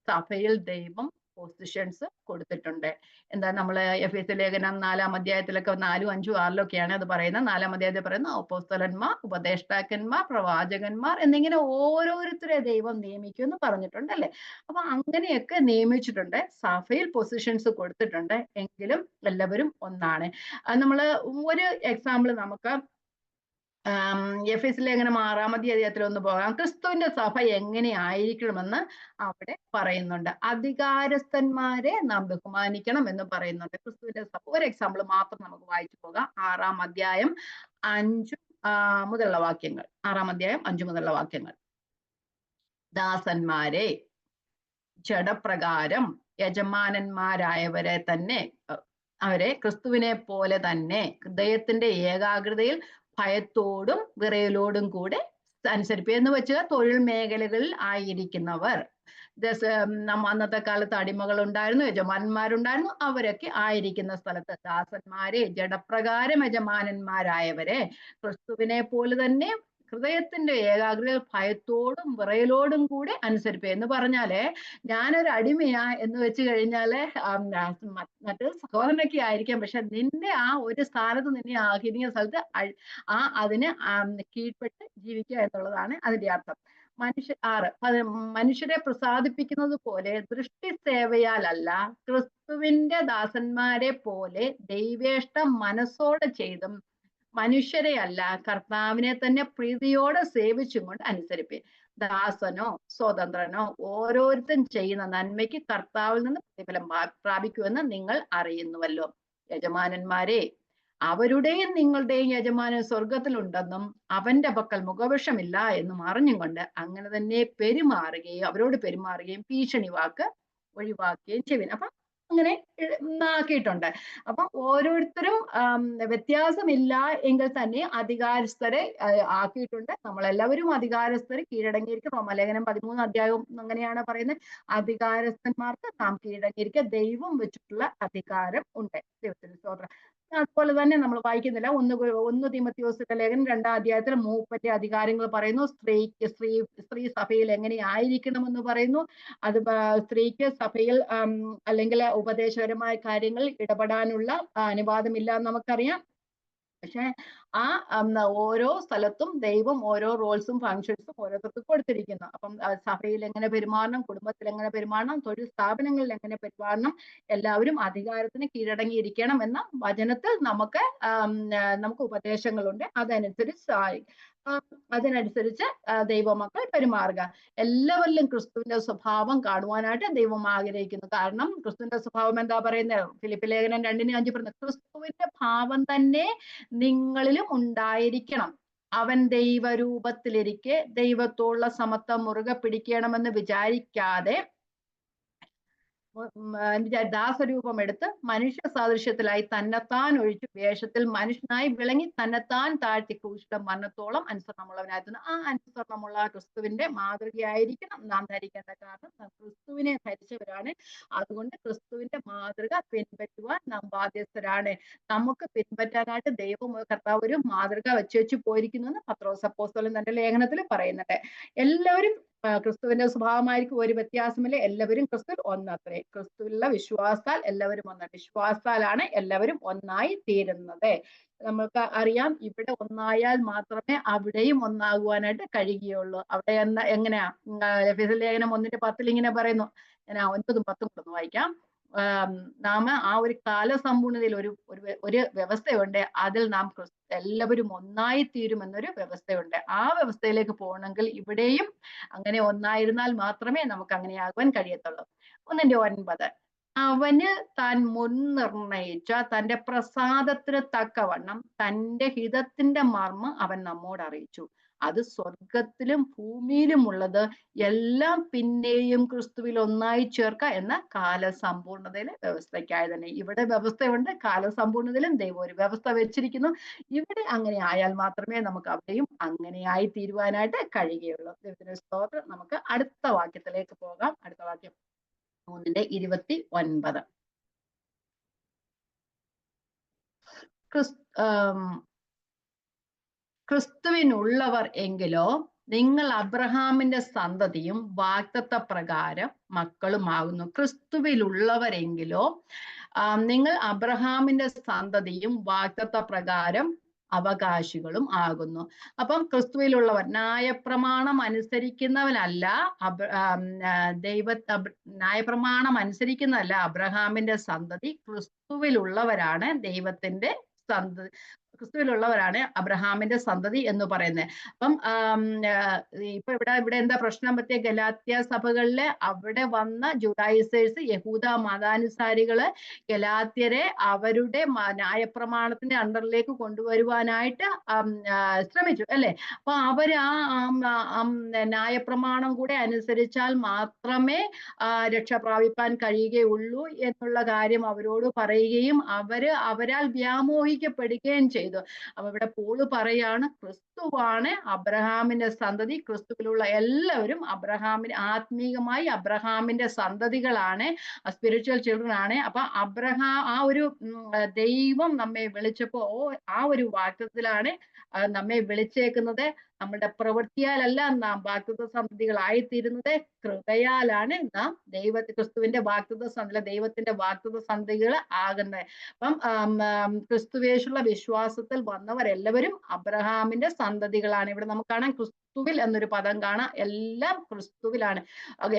A: സഭയിൽ ദൈവം പൊസിഷൻസ് കൊടുത്തിട്ടുണ്ട്. എന്താ നമ്മള് എഫെസ്യ ലേഖനം 4-ാം അധ്യായത്തിലൊക്കെ 4, 5, 6 അത് പറയുന്നത്. 4-ാം അധ്യായത്തിൽ പറയുന്ന അപ്പോസ്തലന്മാർ, ഉപദേഷ്ടാക്കന്മാർ, പ്രവാചകന്മാർ എന്നിങ്ങനെ ഓരോരുത്തരെ ദൈവം നിയമിക്കും എന്ന് പറഞ്ഞിട്ടുണ്ട് അല്ലെ. അപ്പൊ അങ്ങനെയൊക്കെ നിയമിച്ചിട്ടുണ്ട്, സഭയിൽ പൊസിഷൻസ് കൊടുത്തിട്ടുണ്ട്, എങ്കിലും എല്ലാവരും ഒന്നാണ്. നമ്മള് ഒരു എക്സാമ്പിൾ നമുക്ക് എഫെസ്യ ലേഖനം 6-ാം അധ്യായത്തിൽ ഒന്ന് പോകാം. ക്രിസ്തുവിന്റെ സഭ എങ്ങനെ ആയിരിക്കണമെന്ന് അവിടെ പറയുന്നുണ്ട്. അധികാരസ്ഥന്മാരെ നാം ബഹുമാനിക്കണം എന്ന് പറയുന്നുണ്ട്. ക്രിസ്തുവിന്റെ സഭ ഒരു എക്സാമ്പിൾ മാത്രം നമുക്ക് വായിച്ചു പോകാം. 6-ാം അധ്യായം 5 മുതലുള്ള വാക്യങ്ങൾ. 6-ാം അധ്യായം 5 മുതലുള്ള വാക്യങ്ങൾ. ദാസന്മാരെ ജഡപ്രകാരം യജമാനന്മാരായവരെ തന്നെ, അവരെ ക്രിസ്തുവിനെ പോലെ തന്നെ ഹൃദയത്തിന്റെ ഏകാഗ്രതയിൽ ഭയത്തോടും വിറയലോടും കൂടെ അനുസരിപ്പ്. എന്ന് വെച്ചാൽ തൊഴിൽ മേഖലകളിൽ ആയിരിക്കുന്നവർ, അന്നത്തെ കാലത്ത് അടിമകൾ ഉണ്ടായിരുന്നു, യജമാനന്മാരുണ്ടായിരുന്നു, അവരൊക്കെ ആയിരിക്കുന്ന സ്ഥലത്ത് ദാസന്മാരെ ജഡപ്രകാരം യജമാനന്മാരായവരെ ക്രിസ്തുവിനെ പോലെ തന്നെ ഹൃദയത്തിന്റെ ഏകാഗ്രതയിൽ ഭയത്തോടും വിറയലോടും കൂടെ അനുസരിപ്പ്. എന്ന് പറഞ്ഞാല് ഞാനൊരു അടിമയാ എന്ന് വെച്ച് കഴിഞ്ഞാല് മറ്റു സഹോദരനൊക്കെ ആയിരിക്കാം, പക്ഷെ നിന്റെ ആ ഒരു സ്ഥാനത്ത് നിന്നെ ആക്കിയിരിക്കുന്ന സ്ഥലത്ത് അതിന് കീഴ്പ്പെട്ട് ജീവിക്കുക എന്നുള്ളതാണ് അതിന്റെ അർത്ഥം. മനുഷ്യരെ പ്രസാദിപ്പിക്കുന്നത് പോലെ ദൃഷ്ടി സേവയാലല്ല, ക്രിസ്തുവിന്റെ ദാസന്മാരെ പോലെ ദൈവേഷ്ടം മനസ്സോടെ ചെയ്തും മനുഷ്യരെ അല്ല കർത്താവിനെ തന്നെ പ്രീതിയോടെ സേവിച്ചും കൊണ്ട് അനുസരിപ്പേ. ദാസനോ സ്വതന്ത്രനോ ഓരോരുത്തരും ചെയ്യുന്ന നന്മയ്ക്ക് കർത്താവിൽ നിന്ന് പ്രതിഫലം പ്രാപിക്കുമെന്ന് നിങ്ങൾ അറിയുന്നുവല്ലോ. യജമാനന്മാരെ, അവരുടെയും നിങ്ങളുടെയും യജമാനൻ സ്വർഗത്തിലുണ്ടെന്നും അവന്റെ പക്കൽ മുഖവിഷമില്ല എന്നും അറിഞ്ഞും കൊണ്ട് അങ്ങനെ തന്നെ അവരോട് പെരുമാറുകയും ഭീഷണി വാക്ക് ഒഴിവാക്കുകയും ചെയ്യുവിൻ. അപ്പൊ അങ്ങനെ ആക്കിയിട്ടുണ്ട്. അപ്പം ഓരോരുത്തരും വ്യത്യാസമില്ല എങ്കിൽ തന്നെ അധികാരസ്ഥരെ ആക്കിയിട്ടുണ്ട്. നമ്മളെല്ലാവരും അധികാരസ്ഥര് കീഴടങ്ങിയിരിക്കും. റോമാലേഖനം 13 അധ്യായവും അങ്ങനെയാണ് പറയുന്നത്. അധികാരസ്ഥന്മാർക്ക് നാം കീഴടങ്ങിയിരിക്കുക. ദൈവം വെച്ചിട്ടുള്ള അധികാരം ഉണ്ട്. ദൈവത്തിന് സ്തോത്രം. അതുപോലെ തന്നെ നമ്മൾ വായിക്കുന്നില്ല, ഒന്ന് തീമോഥെയോസിന്റെ ലേഖനം 2-ാം അധ്യായത്തിൽ മൂപ്പന്റെ അധികാരങ്ങൾ പറയുന്നു. സ്ത്രീ സഭയിൽ എങ്ങനെയായിരിക്കണമെന്ന് പറയുന്നു. അത് സ്ത്രീക്ക് സഭയിൽ അല്ലെങ്കിൽ ഉപദേശപരമായ കാര്യങ്ങൾ ഇടപെടാനുള്ള അനുവാദമില്ല എന്ന് നമുക്കറിയാം. പക്ഷെ ഓരോ സ്ഥലത്തും ദൈവം ഓരോ റോൾസും ഫങ്ഷൻസും ഓരോരുത്തർക്ക് കൊടുത്തിരിക്കുന്നു. അപ്പം സഭയിൽ എങ്ങനെ പെരുമാറണം, കുടുംബത്തിൽ എങ്ങനെ പെരുമാറണം, തൊഴിൽ സ്ഥാപനങ്ങളിൽ എങ്ങനെ പെരുമാറണം, എല്ലാവരും അധികാരത്തിന് കീഴടങ്ങിയിരിക്കണം എന്ന വചനത്തിൽ നമുക്ക് ഉപദേശങ്ങളുണ്ട്. അതിനനുസരിച്ച് ദൈവമക്കൾ പെരുമാറുക. എല്ലാവരിലും ക്രിസ്തുവിന്റെ സ്വഭാവം കാണുവാനായിട്ട് ദൈവം ആഗ്രഹിക്കുന്നു. കാരണം ക്രിസ്തുവിന്റെ സ്വഭാവം എന്താ പറയുന്നത്? ഫിലിപ്പി ലേഖനം 2:5 പറയുന്നത് ക്രിസ്തുവിന്റെ ഭാവം തന്നെ നിങ്ങളിലും ഉണ്ടായിരിക്കണം. അവൻ ദൈവരൂപത്തിലിരിക്കെ ദൈവത്തോടുള്ള സമത്വം മുറുകെ പിടിക്കണമെന്ന് വിചാരിക്കാതെ ദാസരൂപം എടുത്ത് മനുഷ്യ സാദൃശ്യത്തിലായി തന്നെത്താൻ ഒഴിച്ചു വേഷത്തിൽ മനുഷ്യനായി വിളങ്ങി തന്നെത്താൻ താഴ്ത്തി ക്രൂശിയുടെ മരണത്തോളം അനുസരണമുള്ളവനായിരുന്നു. ആ അനുസരണമുള്ള ക്രിസ്തുവിന്റെ മാതൃകയായിരിക്കണം നാം ധരിക്കേണ്ട. കാരണം നാം ക്രിസ്തുവിനെ ധരിച്ചവരാണ്. അതുകൊണ്ട് ക്രിസ്തുവിന്റെ മാതൃക പിൻപറ്റുവാൻ നാം ബാധ്യസ്ഥരാണ്. നമുക്ക് പിൻപറ്റാനായിട്ട് ദൈവം കർത്താവ് ഒരു മാതൃക വെച്ച് പോയിരിക്കുന്നു എന്ന് പത്രോസ് അപ്പോസ്തലൻ തന്റെ ലേഖനത്തിൽ പറയുന്നുണ്ട്. എല്ലാവരും ക്രിസ്തുവിന്റെ സ്വഭാവമായിരിക്കും, ഒരു വ്യത്യാസമില്ല. എല്ലാവരും ക്രിസ്തുവിൽ ഒന്നത്രേ. ക്രിസ്തുവിലുള്ള വിശ്വാസത്താൽ എല്ലാവരും ഒന്നാണ്. വിശ്വാസത്താലാണ് എല്ലാവരും ഒന്നായി തീരുന്നത്. നമുക്ക് അറിയാം, ഇവിടെ ഒന്നായാൽ മാത്രമേ അവിടെയും ഒന്നാകുവാനായിട്ട് കഴിയുകയുള്ളൂ. അവിടെ എങ്ങനെയാ? എഫെസ്യർ ലേഖനം 1:10 ഇങ്ങനെ പറയുന്നു. ഞാൻ 9-ഉം 10-ഉം ഒന്ന് വായിക്കാം. നാം ആ ഒരു കാലസമ്പൂർണതയിൽ ഒരു വ്യവസ്ഥയുണ്ട്. അതിൽ നാം എല്ലാവരും ഒന്നായി തീരുമെന്നൊരു വ്യവസ്ഥയുണ്ട്. ആ വ്യവസ്ഥയിലേക്ക് പോകണമെങ്കിൽ ഇവിടെയും അങ്ങനെ ഒന്നായിരുന്നാൽ മാത്രമേ നമുക്ക് അങ്ങനെയാകുവാൻ കഴിയത്തുള്ളൂ. 1:9 അവന് താൻ മുൻനിർണയിച്ച തന്റെ പ്രസാദത്തിന് തക്കവണ്ണം തന്റെ ഹിതത്തിന്റെ മർമ്മം അവൻ നമ്മോട് അറിയിച്ചു. അത് സ്വർഗത്തിലും ഭൂമിയിലും ഉള്ളത് എല്ലാം പിന്നെയും ക്രിസ്തുവിൽ ഒന്നായി ചേർക്ക എന്ന കാലസമ്പൂർണതയിലെ വ്യവസ്ഥയ്ക്കായി തന്നെ. ഇവിടെ വ്യവസ്ഥയുണ്ട്, കാലസമ്പൂർണതയിലും ദൈവം ഒരു വ്യവസ്ഥ വെച്ചിരിക്കുന്നു. ഇവിടെ അങ്ങനെ ആയാൽ മാത്രമേ നമുക്ക് അവിടെയും അങ്ങനെയായി തീരുവാനായിട്ട് കഴിയുകയുള്ളൂ. ദൈവത്തിന്റെ സ്തോത്രം. നമുക്ക് അടുത്ത വാക്യത്തിലേക്ക് പോകാം. അടുത്ത വാക്യം 3:29. ക്രിസ്തുവിനുള്ളവർ എങ്കിലോ നിങ്ങൾ അബ്രഹാമിന്റെ സന്തതിയും വാഗ്ദത്ത പ്രകാരം മക്കളുമാകുന്നു. ക്രിസ്തുവിലുള്ളവരെങ്കിലോ നിങ്ങൾ അബ്രഹാമിന്റെ സന്തതിയും വാഗ്ദത്ത പ്രകാരം അവകാശികളും ആകുന്നു. അപ്പം ക്രിസ്തുവിലുള്ളവർ ന്യായപ്രമാണം അനുസരിക്കുന്നവനല്ല, ന്യായപ്രമാണം അനുസരിക്കുന്നതല്ല അബ്രഹാമിന്റെ സന്തതി. ക്രിസ്തുവിലുള്ളവരാണ് ദൈവത്തിന്റെ സന്തതി. ക്രിസ്തുവിലുള്ളവരാണ് അബ്രഹാമിന്റെ സന്തതി എന്ന് പറയുന്നത്. അപ്പം ഇപ്പൊ ഇവിടെ എന്താ പ്രശ്നം പറ്റിയ? ഗലാത്യ സഭകളിലെ അവിടെ വന്ന ജുഡായിസേഴ്സ്, യഹൂദ മതാനുസാരികള് ഗലാത്യരെ അവരുടെ ന്യായപ്രമാണത്തിന്റെ അണ്ടറിലേക്ക് കൊണ്ടുവരുവാനായിട്ട് ശ്രമിച്ചു, അല്ലെ? അപ്പൊ അവര് ആ ന്യായപ്രമാണം കൂടെ അനുസരിച്ചാൽ മാത്രമേ രക്ഷ പ്രാപിപ്പാൻ കഴിയുകയുള്ളൂ എന്നുള്ള കാര്യം അവരോട് പറയുകയും അവരാൽ വ്യാമോഹിക്കപ്പെടുകയും ചെയ്തു. അപ്പൊ ഇവിടെ പോള് പറയാണ്, ക്രിസ്തുവാണ് അബ്രഹാമിന്റെ സന്തതി. ക്രിസ്തുവിലുള്ള എല്ലാവരും ആത്മീകമായി അബ്രഹാമിന്റെ സന്തതികളാണ്, സ്പിരിച്വൽ ചിൽഡ്രൻ ആണ്. അപ്പൊ ആ ഒരു ദൈവം നമ്മെ വിളിച്ചപ്പോ ആ ഒരു വാക്യത്തിലാണ് നമ്മെ വിളിച്ചേക്കുന്നത്. നമ്മുടെ പ്രവൃത്തിയാലല്ല നാം വാഗ്ദത്ത സന്തതികളായിത്തീരുന്നത്, കൃപയാലാണ് നാം ക്രിസ്തുവിന്റെ വാഗ്ദത്ത സന്തതി, ദൈവത്തിന്റെ വാഗ്ദത്ത സന്തതികൾ ആകുന്നത്. അപ്പം ക്രിസ്തുവേശുള്ള വിശ്വാസത്തിൽ വന്നവരെല്ലാവരും അബ്രഹാമിന്റെ സന്തതികളാണ്. ഇവിടെ നമുക്ക് കാണാം ക്രിസ്തുവിൽ എന്നൊരു പദം കാണാം. എല്ലാം ക്രിസ്തുവിലാണ്.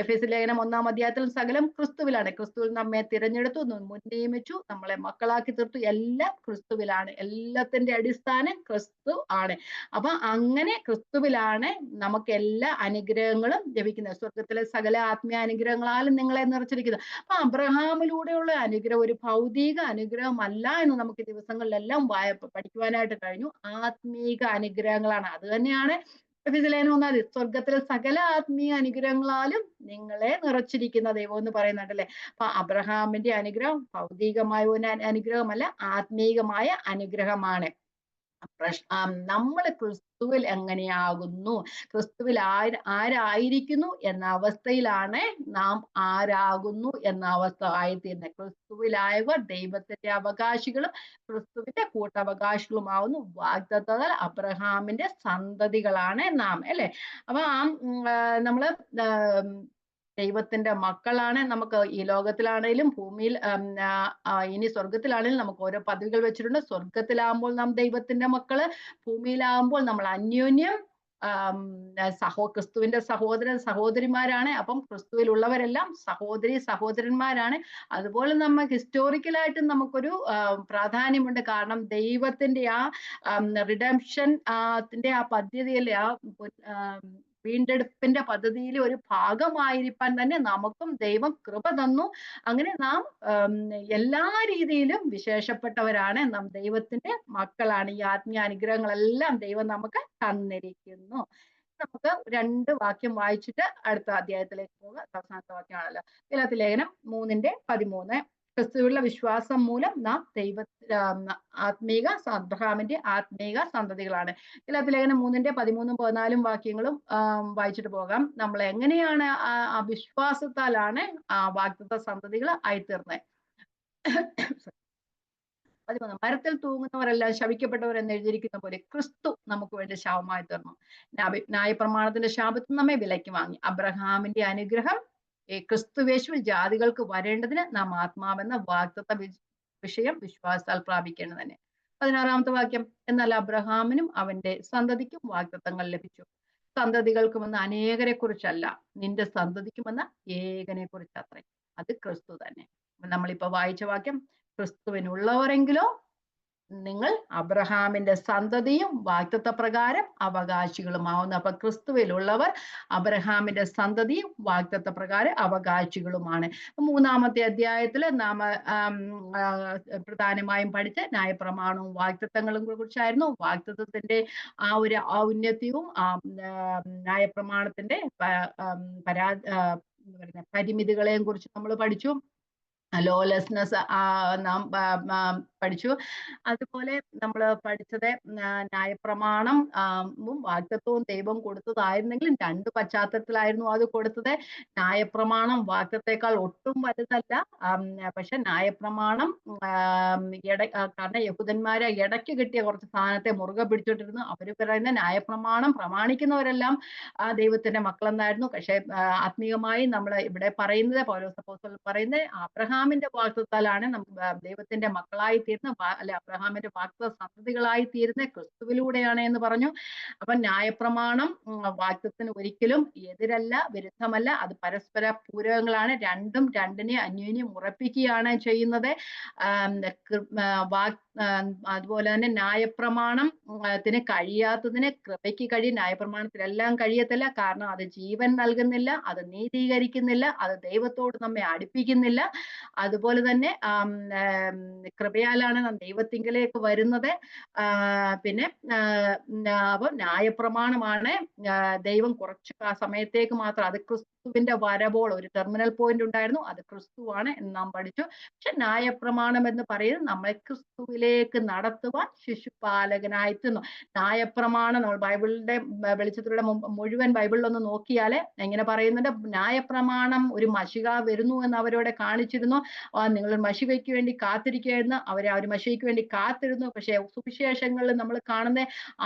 A: എഫെസ്യർ ലേഖനം 1-ാം അധ്യായത്തിൽ സകലം ക്രിസ്തുവിലാണ്. ക്രിസ്തുവിൽ നമ്മെ തിരഞ്ഞെടുത്തു, മുൻനിയമിച്ചു, നമ്മളെ മക്കളാക്കി തീർത്തു. എല്ലാം ക്രിസ്തുവിലാണ്. എല്ലാത്തിന്റെ അടിസ്ഥാനം ക്രിസ്തു ആണ്. അപ്പൊ അങ്ങനെ ക്രിസ്തുവിലാണ് നമുക്ക് എല്ലാ അനുഗ്രഹങ്ങളും ലഭിക്കുന്നത്. സ്വർഗത്തിലെ സകല ആത്മീയ അനുഗ്രഹങ്ങളാലും നിങ്ങളെ നിറച്ചിരിക്കുന്നത്. അപ്പൊ അബ്രഹാമിലൂടെയുള്ള അനുഗ്രഹം ഒരു ഭൗതിക അനുഗ്രഹമല്ല എന്ന് നമുക്ക് ദിവസങ്ങളിലെല്ലാം പഠിക്കുവാനായിട്ട് കഴിഞ്ഞു. ആത്മീക അനുഗ്രഹങ്ങളാണ്. അത് തന്നെയാണ് എഫെസ്യർ 1 സ്വർഗത്തിലെ സകല ആത്മീയ അനുഗ്രഹങ്ങളാലും നിങ്ങളെ നിറച്ചിരിക്കുന്ന ദൈവം എന്ന് പറയുന്നുണ്ടല്ലേ. അപ്പൊ അബ്രഹാമിന്റെ അനുഗ്രഹം ഭൗതികമായ ഒരു അനുഗ്രഹമല്ല, ആത്മീകമായ അനുഗ്രഹമാണ്. നമ്മൾ ക്രിസ്തുവിൽ എങ്ങനെയാകുന്നു, ക്രിസ്തുവിൽ ആരായിരിക്കുന്നു എന്ന അവസ്ഥയിലാണ് നാം ആരാകുന്നു എന്ന അവസ്ഥ ആയിത്തീരുന്നത്. ക്രിസ്തുവിലായവർ ദൈവത്തിന്റെ അവകാശികളും ക്രിസ്തുവിന്റെ കൂട്ടവകാശികളുമാവുന്നു. വാഗ്ദത്തത്താൽ അബ്രഹാമിന്റെ സന്തതികളാണ് നാം, അല്ലെ. അപ്പൊ നമ്മള് ദൈവത്തിന്റെ മക്കളാണ്. നമുക്ക് ഈ ലോകത്തിലാണേലും ഭൂമിയിൽ ഇനി സ്വർഗത്തിലാണേലും നമുക്ക് ഓരോ പദവികൾ വെച്ചിട്ടുണ്ട്. സ്വർഗത്തിലാകുമ്പോൾ നാം ദൈവത്തിന്റെ മക്കള്, ഭൂമിയിലാകുമ്പോൾ നമ്മൾ അന്യോന്യം ക്രിസ്തുവിന്റെ സഹോദരൻ സഹോദരിമാരാണ്. അപ്പം ക്രിസ്തുവിലുള്ളവരെല്ലാം സഹോദരി സഹോദരന്മാരാണ്. അതുപോലെ നമുക്ക് ഹിസ്റ്റോറിക്കലായിട്ടും നമുക്കൊരു പ്രാധാന്യമുണ്ട്. കാരണം ദൈവത്തിന്റെ റിഡംഷൻ ത്തിന്റെ ആ പദ്ധതിയിലെ വീണ്ടെടുപ്പിന്റെ പദ്ധതിയിലെ ഒരു ഭാഗമായിരിക്കാൻ തന്നെ നമുക്കും ദൈവം കൃപ തന്നു. അങ്ങനെ നാം എല്ലാ രീതിയിലും വിശേഷപ്പെട്ടവരാണ്. നാം ദൈവത്തിന്റെ മക്കളാണ്. ഈ ആത്മീയ അനുഗ്രഹങ്ങളെല്ലാം ദൈവം നമുക്ക് തന്നിരിക്കുന്നു. നമുക്ക് 2 വാക്യം വായിച്ചിട്ട് അടുത്ത അധ്യായത്തിലേക്ക് പോകാം. അവസാനത്തെ വാക്യമാണല്ലോ. ഗലാത്യ ലേഖനം 3:13. ക്രിസ്തുവിലുള്ള വിശ്വാസം മൂലം നാം അബ്രഹാമിന്റെ ആത്മീക സന്തതികളാണ്. ഗലാത്യ ലേഖനം 3:13-14 വാക്യങ്ങളും വായിച്ചിട്ട് പോകാം. നമ്മൾ എങ്ങനെയാണ് ആ വിശ്വാസത്താലാണ് ആ വാഗ്ദത്ത സന്തതികൾ ആയിത്തീർന്നത്. 13 മരത്തിൽ തൂങ്ങുന്നവരെല്ലാം ശപിക്കപ്പെട്ടവർ എന്ന് എഴുതിയിരിക്കുന്ന പോലെ ക്രിസ്തു നമുക്ക് വേണ്ടി ശാപമായി തീർന്നു. ന്യായപ്രമാണത്തിന്റെ ശാപത്തിൽ നമ്മെ വിലയ്ക്ക് വാങ്ങി. അബ്രഹാമിന്റെ അനുഗ്രഹം ക്രിസ്തുവേശുവിൽ ജാതികൾക്ക് വരേണ്ടതിന് നാം ആത്മാവെന്ന വാഗ്ദത്ത വിഷയം വിശ്വാസത്താൽ പ്രാപിക്കേണ്ടത് തന്നെ. 16-ാമത്തെ വാക്യം, എന്നാൽ അബ്രഹാമിനും അവന്റെ സന്തതിക്കും വാഗ്ദത്തങ്ങൾ ലഭിച്ചു. സന്തതികൾക്കുമെന്ന അനേകരെ കുറിച്ചല്ല, നിന്റെ സന്തതിക്കുമെന്ന ഏകനെ കുറിച്ചത്രേ, അത് ക്രിസ്തു തന്നെ. നമ്മളിപ്പോ വായിച്ച വാക്യം, ക്രിസ്തുവിനുള്ളവരെങ്കിലോ നിങ്ങൾ അബ്രഹാമിന്റെ സന്തതിയും വാഗ്ദത്ത പ്രകാരം അവകാശികളുമാവുന്നു. അപ്പൊ ക്രിസ്തുവിലുള്ളവർ അബ്രഹാമിന്റെ സന്തതിയും വാഗ്ദത്ത പ്രകാരം അവകാശികളുമാണ്. 3-ാമത്തെ അധ്യായത്തിൽ നാം പ്രധാനമായും പഠിച്ച ന്യായപ്രമാണവും വാഗ്ദത്തങ്ങളും കുറിച്ചായിരുന്നു. വാഗ്ദത്തത്തിന്റെ ആ ഒരു ഔന്നത്യവും ന്യായപ്രമാണത്തിന്റെ പരിമിതികളെയും കുറിച്ച് നമ്മൾ പഠിച്ചു. ലോലെസ്നെസ് നാം പഠിച്ചു. അതുപോലെ നമ്മൾ പഠിച്ചത് ന്യായപ്രമാണം വാഗ്ദത്തവും ദൈവം കൊടുത്തതായിരുന്നെങ്കിലും 2 പശ്ചാത്തലത്തിലായിരുന്നു അത് കൊടുത്തത്. ന്യായപ്രമാണം വാഗ്ദത്തേക്കാൾ ഒട്ടും വലുതല്ല. പക്ഷെ ന്യായപ്രമാണം കാരണം യഹൂദന്മാരെ ഇടയ്ക്ക് കിട്ടിയ കുറച്ച് സാധനത്തെ മുറുകെ പിടിച്ചോണ്ടിരുന്നു. അവര് പറയുന്ന ന്യായപ്രമാണം പ്രമാണിക്കുന്നവരെല്ലാം ദൈവത്തിന്റെ മക്കളെന്നായിരുന്നു. പക്ഷെ ആത്മീയമായി നമ്മൾ ഇവിടെ പറയുന്നത്, പൗലോസ് അപ്പോസ്തലൻ പറയുന്നത്, അബ്രഹാമിന്റെ വാഗ്ദത്താലാണ് നമുക്ക് ദൈവത്തിന്റെ മക്കളായി തീരുന്ന, അല്ലെ അബ്രഹാമിന്റെ വാഗ്ദത്ത സന്തതികളായി തീരുന്ന ക്രിസ്തുവിലൂടെയാണ് എന്ന് പറഞ്ഞു. അപ്പൊ ന്യായപ്രമാണം വാഗ്ദത്തിന് ഒരിക്കലും എതിരല്ല, വിരുദ്ധമല്ല. അത് പരസ്പര പൂരകങ്ങളാണ്. രണ്ടും രണ്ടിനെ അന്യോന്യം ഉറപ്പിക്കുകയാണ് ചെയ്യുന്നത്. അതുപോലെ തന്നെ ന്യായപ്രമാണം ത്തിന് കഴിയാത്തതിന് കൃപയ്ക്ക് കഴിയും. ന്യായപ്രമാണത്തിലെല്ലാം കഴിയത്തില്ല. കാരണം അത് ജീവൻ നൽകുന്നില്ല, അത് നീതീകരിക്കുന്നില്ല, അത് ദൈവത്തോട് നമ്മെ അടുപ്പിക്കുന്നില്ല. അതുപോലെ തന്നെ കൃപയാലാണ് നാം ദൈവത്തിങ്കലേക്ക് വരുന്നത്. പിന്നെ അപ്പൊ ന്യായപ്രമാണമാണ് ദൈവം കുറച്ച് സമയത്തേക്ക് മാത്രം, അത് ക്രിസ്തുവിന്റെ വരവോൾ ഒരു ടെർമിനൽ പോയിന്റ് ഉണ്ടായിരുന്നു, അത് ക്രിസ്തുവാണ് എന്ന് നാം പഠിച്ചു. പക്ഷെ ന്യായപ്രമാണം എന്ന് പറയുന്നത് നമ്മളെ ക്രിസ്തുവിലേക്ക് നടത്തുവാൻ ശിശുപാലകനായി തീർന്നു. ന്യായപ്രമാണം നമ്മൾ ബൈബിളിന്റെ വെളിച്ചത്തിലൂടെ മുഴുവൻ ബൈബിളിലൊന്ന് നോക്കിയാല് എങ്ങനെ പറയുന്നുണ്ട്, ന്യായപ്രമാണം ഒരു മശിക വരുന്നു എന്ന് അവരോട് കാണിച്ചിരുന്നു. നിങ്ങൾ മശികയ്ക്ക് വേണ്ടി കാത്തിരിക്കുകയായിരുന്നു. അവരെ ആ ഒരു മശികയ്ക്ക് വേണ്ടി കാത്തിരുന്നു. പക്ഷെ സുവിശേഷങ്ങളിൽ നമ്മൾ കാണുന്ന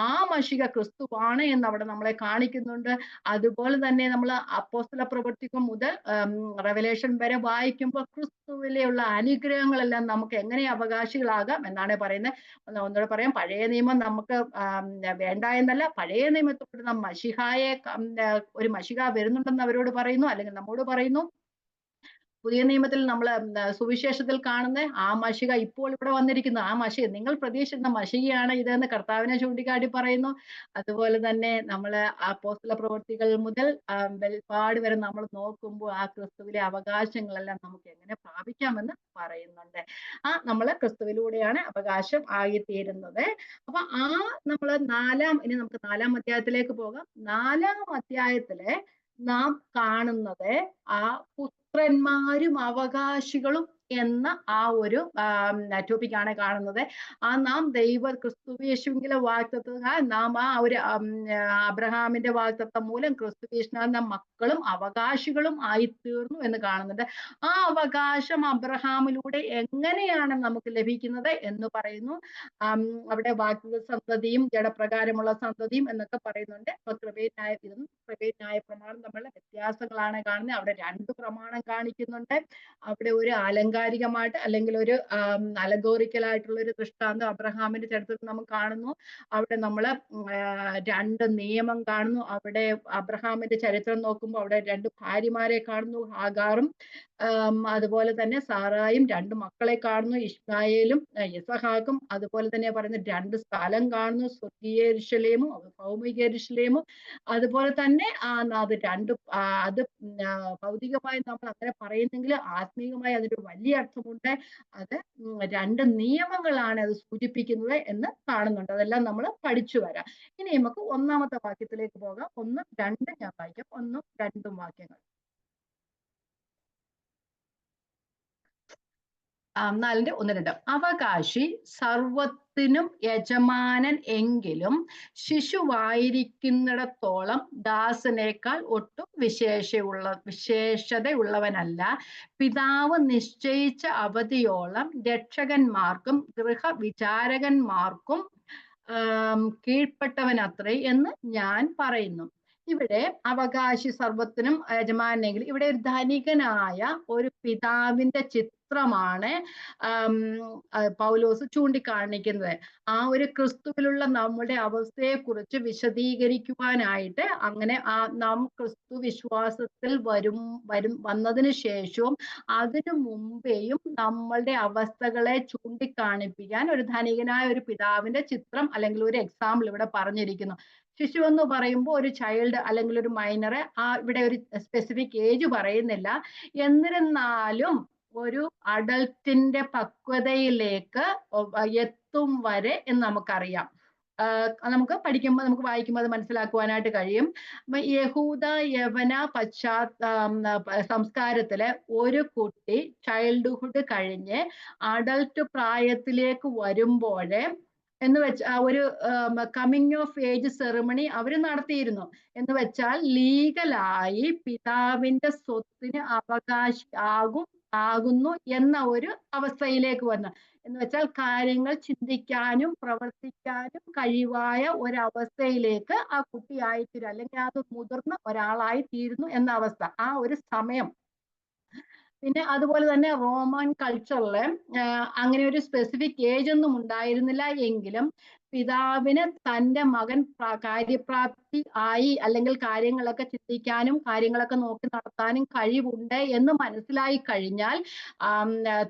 A: ആ മശിക ക്രിസ്തുവാണ് എന്ന് അവിടെ നമ്മളെ കാണിക്കുന്നുണ്ട്. അതുപോലെ തന്നെ നമ്മൾ അപ്പോസ്തല പ്രവൃത്തികൾ മുതൽ റെവലേഷൻ വരെ വായിക്കുമ്പോൾ ക്രിസ്തുവിലെയുള്ള അനുഗ്രഹങ്ങളെല്ലാം നമുക്ക് എങ്ങനെ അവകാശികളാകാം എന്നാണ് പറയുന്നത്. ഒന്നുകൂടെ പറയാം, പഴയ നിയമം നമുക്ക് വേണ്ട എന്നല്ല, പഴയ നിയമത്തോട് നാം മശിഹായെ ഒരു മശിഹ വരുന്നുണ്ടെന്ന് അവരോട് പറയുന്നു, അല്ലെങ്കിൽ നമ്മോട് പറയുന്നു. പുതിയ നിയമത്തിൽ നമ്മൾ സുവിശേഷത്തിൽ കാണുന്ന ആ മഷിക ഇപ്പോൾ ഇവിടെ വന്നിരിക്കുന്നു. ആ മഷിക നിങ്ങൾ പ്രതീക്ഷിക്കുന്ന മഷികയാണ് ഇതെന്ന് കർത്താവിനെ ചൂണ്ടിക്കാട്ടി പറയുന്നു. അതുപോലെ തന്നെ നമ്മള് അപ്പോസ്തല പ്രവൃത്തികൾ മുതൽ വെളിപ്പാട് വരെ നമ്മൾ നോക്കുമ്പോൾ ആ ക്രിസ്തുവിലെ അവകാശങ്ങളെല്ലാം നമുക്ക് എങ്ങനെ പ്രാപിക്കാമെന്ന് പറയുന്നുണ്ട്. നമ്മള് ക്രിസ്തുവിലൂടെയാണ് അവകാശം ആയിത്തീരുന്നത്. അപ്പൊ നമ്മള് ഇനി നമുക്ക് 4-ാം അധ്യായത്തിലേക്ക് പോകാം. 4-ാം അധ്യായത്തില് നാം കാണുന്നത് ആ പുത്രന്മാരും അവകാശികളും എന്ന ആ ഒരു ടോപ്പിക്കാണ് കാണുന്നത്. നാം ക്രിസ്തുയേശുവിലെ വാഗ്ദത്തം, നാം ആ ഒരു അബ്രഹാമിന്റെ വാഗ്ദത്തം മൂലം ക്രിസ്തുയേശുവിന്റെ മക്കളും അവകാശികളും ആയിത്തീർന്നു എന്ന് കാണുന്നുണ്ട്. ആ അവകാശം അബ്രഹാമിലൂടെ എങ്ങനെയാണ് നമുക്ക് ലഭിക്കുന്നത് എന്ന് പറയുന്നു. അവിടെ വാഗ്ദത്ത സന്തതിയും ജഡപ്രകാരമുള്ള സന്തതിയും എന്നൊക്കെ പറയുന്നുണ്ട്. അപ്പൊ കൃപയും ന്യായ പ്രമാണം തമ്മിലുള്ള വ്യത്യാസങ്ങളാണ് കാണുന്നത്. അവിടെ 2 പ്രമാണം കാണിക്കുന്നുണ്ട്. അവിടെ ഒരു ആലങ്കാരികമായിട്ട് അല്ലെങ്കിൽ ഒരു അലഗോറിക്കലായിട്ടുള്ള ഒരു ദൃഷ്ടാന്തം അബ്രഹാമിന്റെ ചരിത്രത്തിൽ നമുക്ക് കാണുന്നു. അവിടെ നമ്മള് 2 നിയമം കാണുന്നു. അവിടെ അബ്രഹാമിന്റെ ചരിത്രം നോക്കുമ്പോൾ അവിടെ 2 ഭാര്യമാരെ കാണുന്നു, ഹാഗാറും അതുപോലെ തന്നെ സാറായും 2 മക്കളെ കാണുന്നു, ഇശ്മായേലും യിസ്ഹാക്കും. അതുപോലെ തന്നെ പറയുന്ന 2 സ്ഥലം കാണുന്നു, സ്വർഗീയ യെരൂശലേമും ഭൗമിക യെരൂശലേമും. അതുപോലെ തന്നെ അത് ഭൗതികമായി നമ്മൾ അങ്ങനെ പറയുന്നെങ്കിൽ ആത്മീയമായി അതിന്റെ വലിയ അർത്ഥമുണ്ട്. അത് 2 നിയമങ്ങളാണ് അത് സൂചിപ്പിക്കുന്നത് എന്ന് കാണുന്നുണ്ട്. അതെല്ലാം നമ്മൾ പഠിച്ചു വരാം. ഇനി നമുക്ക് 1-ാമത്തെ വാക്യത്തിലേക്ക് പോകാം. 1-ഉം 2-ഉം ഞാൻ വായിക്കാം. 1-ഉം 2-ഉം വാക്യങ്ങൾ. 4-ന്റെ 1-2. അവകാശി സർവത്തിനും യജമാനൻ എങ്കിലും ശിശുവായിരിക്കുന്നിടത്തോളം ദാസനേക്കാൾ ഒട്ടും വിശേഷതയുള്ളവനല്ല. പിതാവ് നിശ്ചയിച്ച അവധിയോളം രക്ഷകന്മാർക്കും ഗൃഹവിചാരകന്മാർക്കും കീഴ്പ്പെട്ടവനത്രേ എന്ന് ഞാൻ പറയുന്നു. ഇവിടെ അവകാശി സർവത്തിനും യജമാനെങ്കിൽ ഇവിടെ ഒരു ധനികനായ ഒരു പിതാവിന്റെ ചിത്രമാണ് പൗലോസ് ചൂണ്ടിക്കാണിക്കുന്നത്. ആ ഒരു ക്രിസ്തുവിലുള്ള നമ്മുടെ അവസ്ഥയെ കുറിച്ച് വിശദീകരിക്കുവാനായിട്ട് അങ്ങനെ നാം ക്രിസ്തു വിശ്വാസത്തിൽ വന്നതിന് ശേഷവും അതിനു മുമ്പേയും നമ്മളുടെ അവസ്ഥകളെ ചൂണ്ടിക്കാണിപ്പിക്കാൻ ഒരു ധനികനായ ഒരു പിതാവിന്റെ ചിത്രം അല്ലെങ്കിൽ ഒരു എക്സാമ്പിൾ ഇവിടെ പറഞ്ഞിരിക്കുന്നു. ശിശു എന്ന് പറയുമ്പോൾ ഒരു ചൈൽഡ് അല്ലെങ്കിൽ ഒരു മൈനറെ ഇവിടെ ഒരു സ്പെസിഫിക് ഏജ് പറയുന്നില്ല. എന്നിരുന്നാലും ഒരു അഡൽട്ടിന്റെ പക്വതയിലേക്ക് എത്തും വരെ എന്ന് നമുക്കറിയാം. നമുക്ക് പഠിക്കുമ്പോൾ നമുക്ക് വായിക്കുമ്പോൾ അത് മനസ്സിലാക്കുവാനായിട്ട് കഴിയും. യഹൂദ യവന സംസ്കാരത്തില് ഒരു കുട്ടി ചൈൽഡ്ഹുഡ് കഴിഞ്ഞ് അഡൽട്ട് പ്രായത്തിലേക്ക് വരുമ്പോഴേ എന്ന് വെച്ചാൽ ഒരു കമ്മിങ് ഓഫ് ഏജ് സെറിമണി അവർ നടത്തിയിരുന്നു. എന്ന് വെച്ചാൽ ലീഗലായി പിതാവിന്റെ സ്വത്തിന് ആകുന്നു എന്ന ഒരു അവസ്ഥയിലേക്ക് വന്നു. എന്ന് വെച്ചാൽ കാര്യങ്ങൾ ചിന്തിക്കാനും പ്രവർത്തിക്കാനും കഴിവായ ഒരവസ്ഥയിലേക്ക് ആ കുട്ടി ആയിത്തീരും, അല്ലെങ്കിൽ അത് മുതിർന്ന ഒരാളായി തീരുന്നു എന്ന അവസ്ഥ, ആ ഒരു സമയം. പിന്നെ അതുപോലെ തന്നെ റോമൻ കൾച്ചറില് അങ്ങനെ ഒരു സ്പെസിഫിക് ഏജ് ഒന്നും ഉണ്ടായിരുന്നില്ല. എങ്കിലും പിതാവിന് തൻ്റെ മകൻ കാര്യപ്രാപ്തി ആയി അല്ലെങ്കിൽ കാര്യങ്ങളൊക്കെ ചിന്തിക്കാനും കാര്യങ്ങളൊക്കെ നോക്കി നടത്താനും കഴിവുണ്ട് എന്ന് മനസ്സിലായി കഴിഞ്ഞാൽ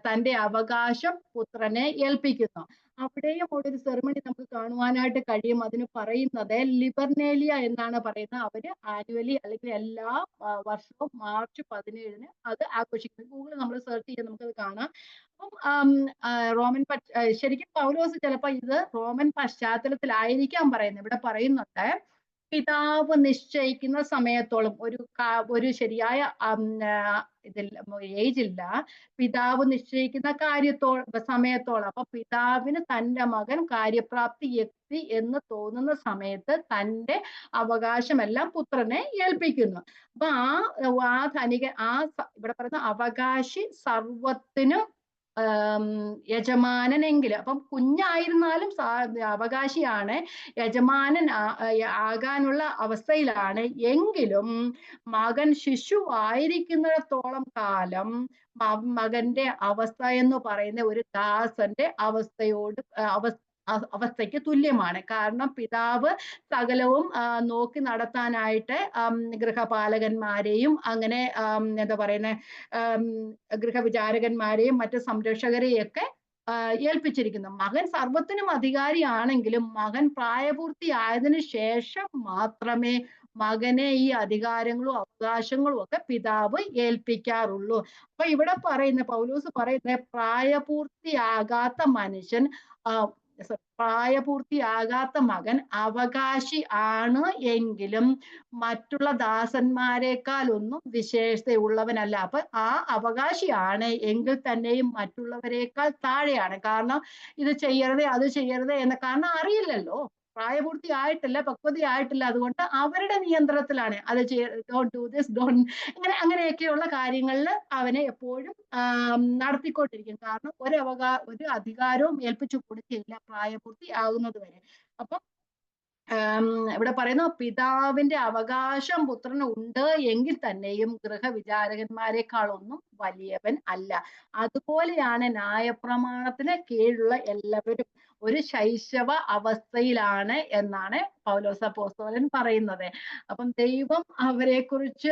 A: തൻ്റെ അവകാശം പുത്രനെ ഏൽപ്പിക്കുന്നു. അവിടെയും ഒരു സെറിമണി നമുക്ക് കാണുവാനായിട്ട് കഴിയും. അതിന് പറയുന്നത് ലിബർനേലിയ എന്നാണ് പറയുന്നത്. അവര് ആനുവലി അല്ലെങ്കിൽ എല്ലാ വർഷവും മാർച്ച് 17-ന് അത് ആഘോഷിക്കുന്നത്. ഗൂഗിൾ നമ്മൾ സെർച്ച് ചെയ്ത് നമുക്കത് കാണാം. അപ്പം റോമൻ ശരിക്കും പൗലോസ് ചിലപ്പോൾ ഇത് റോമൻ പശ്ചാത്തലത്തിലായിരിക്കാം പറയുന്നത്. ഇവിടെ പറയുന്നുണ്ട് പിതാവ് നിശ്ചയിക്കുന്ന സമയത്തോളം ഒരു ശരിയായ ഏജ് ഇല്ല, പിതാവ് നിശ്ചയിക്കുന്ന സമയത്തോളം. അപ്പൊ പിതാവിന് തൻ്റെ മകൻ കാര്യപ്രാപ്തി എത്തി എന്ന് തോന്നുന്ന സമയത്ത് തൻ്റെ അവകാശമെല്ലാം പുത്രനെ ഏൽപ്പിക്കുന്നു. അപ്പൊ ഇവിടെ പറയുന്ന അവകാശി സർവത്തിനും യജമാനനെങ്കിലും, അപ്പം കുഞ്ഞായിരുന്നാലും അവകാശിയാണ്, യജമാനൻ ആകാനുള്ള അവസ്ഥയിലാണ്. എങ്കിലും മകൻ ശിശു ആയിരിക്കുന്നിടത്തോളം കാലം മകന്റെ അവസ്ഥ എന്ന് പറയുന്ന ഒരു ദാസന്റെ അവസ്ഥയ്ക്ക് തുല്യമാണ്. കാരണം പിതാവ് സകലവും നോക്കി നടത്താനായിട്ട് ഗൃഹപാലകന്മാരെയും അങ്ങനെ എന്താ പറയുന്നെ ഗൃഹവിചാരകന്മാരെയും മറ്റ് സംരക്ഷകരെയൊക്കെ ഏൽപ്പിച്ചിരിക്കുന്നു. മകൻ സർവ്വത്തിനും അധികാരിയാണെങ്കിലും മകൻ പ്രായപൂർത്തിയായതിനു ശേഷം മാത്രമേ മകനെ ഈ അധികാരങ്ങളും അവകാശങ്ങളും ഒക്കെ പിതാവ് ഏൽപ്പിക്കാറുള്ളൂ. അപ്പൊ ഇവിടെ പറയുന്ന പൗലോസ് പറയുന്ന പ്രായപൂർത്തിയാകാത്ത മനുഷ്യൻ പ്രായപൂർത്തിയാകാത്ത മകൻ അവകാശി ആണ് എങ്കിലും മറ്റുള്ള ദാസന്മാരെക്കാൾ ഒന്നും വിശേഷതയുള്ളവനല്ല. അപ്പൊ ആ അവകാശിയാണ് എങ്കിൽ തന്നെയും മറ്റുള്ളവരെക്കാൾ താഴെയാണ്. കാരണം ഇത് ചെയ്യരുത് അത് ചെയ്യരുത് എന്ന് കാരണം അറിയില്ലല്ലോ, പ്രായപൂർത്തിയായിട്ടില്ല, പക്വതയായിട്ടില്ല. അതുകൊണ്ട് അവരുടെ നിയന്ത്രണത്തിലാണ് അത് ഡോണ്ട് ഡു ദിസ് ഡോണ്ട് അങ്ങനെയൊക്കെയുള്ള കാര്യങ്ങളിൽ അവനെ എപ്പോഴും നടത്തിക്കൊണ്ടിരിക്കും. കാരണം ഒരു അധികാരവും ഏൽപ്പിച്ചു കൊടുക്കില്ല പ്രായപൂർത്തി ആകുന്നത് വരെ. അപ്പൊ ഇവിടെ പറയുന്നു പിതാവിന്റെ അവകാശം പുത്രന് ഉണ്ട് എങ്കിൽ തന്നെയും ഗൃഹവിചാരകന്മാരെക്കാളൊന്നും വലിയവൻ അല്ല. അതുപോലെയാണ് ന്യായപ്രമാണത്തിന് കീഴിലുള്ള എല്ലാവരും ഒരു ശൈശവ അവസ്ഥയിലാണ് എന്നാണ് പൗലോസ് അപ്പോസ്തലൻ പറയുന്നത്. അപ്പം ദൈവം അവരെ കുറിച്ച്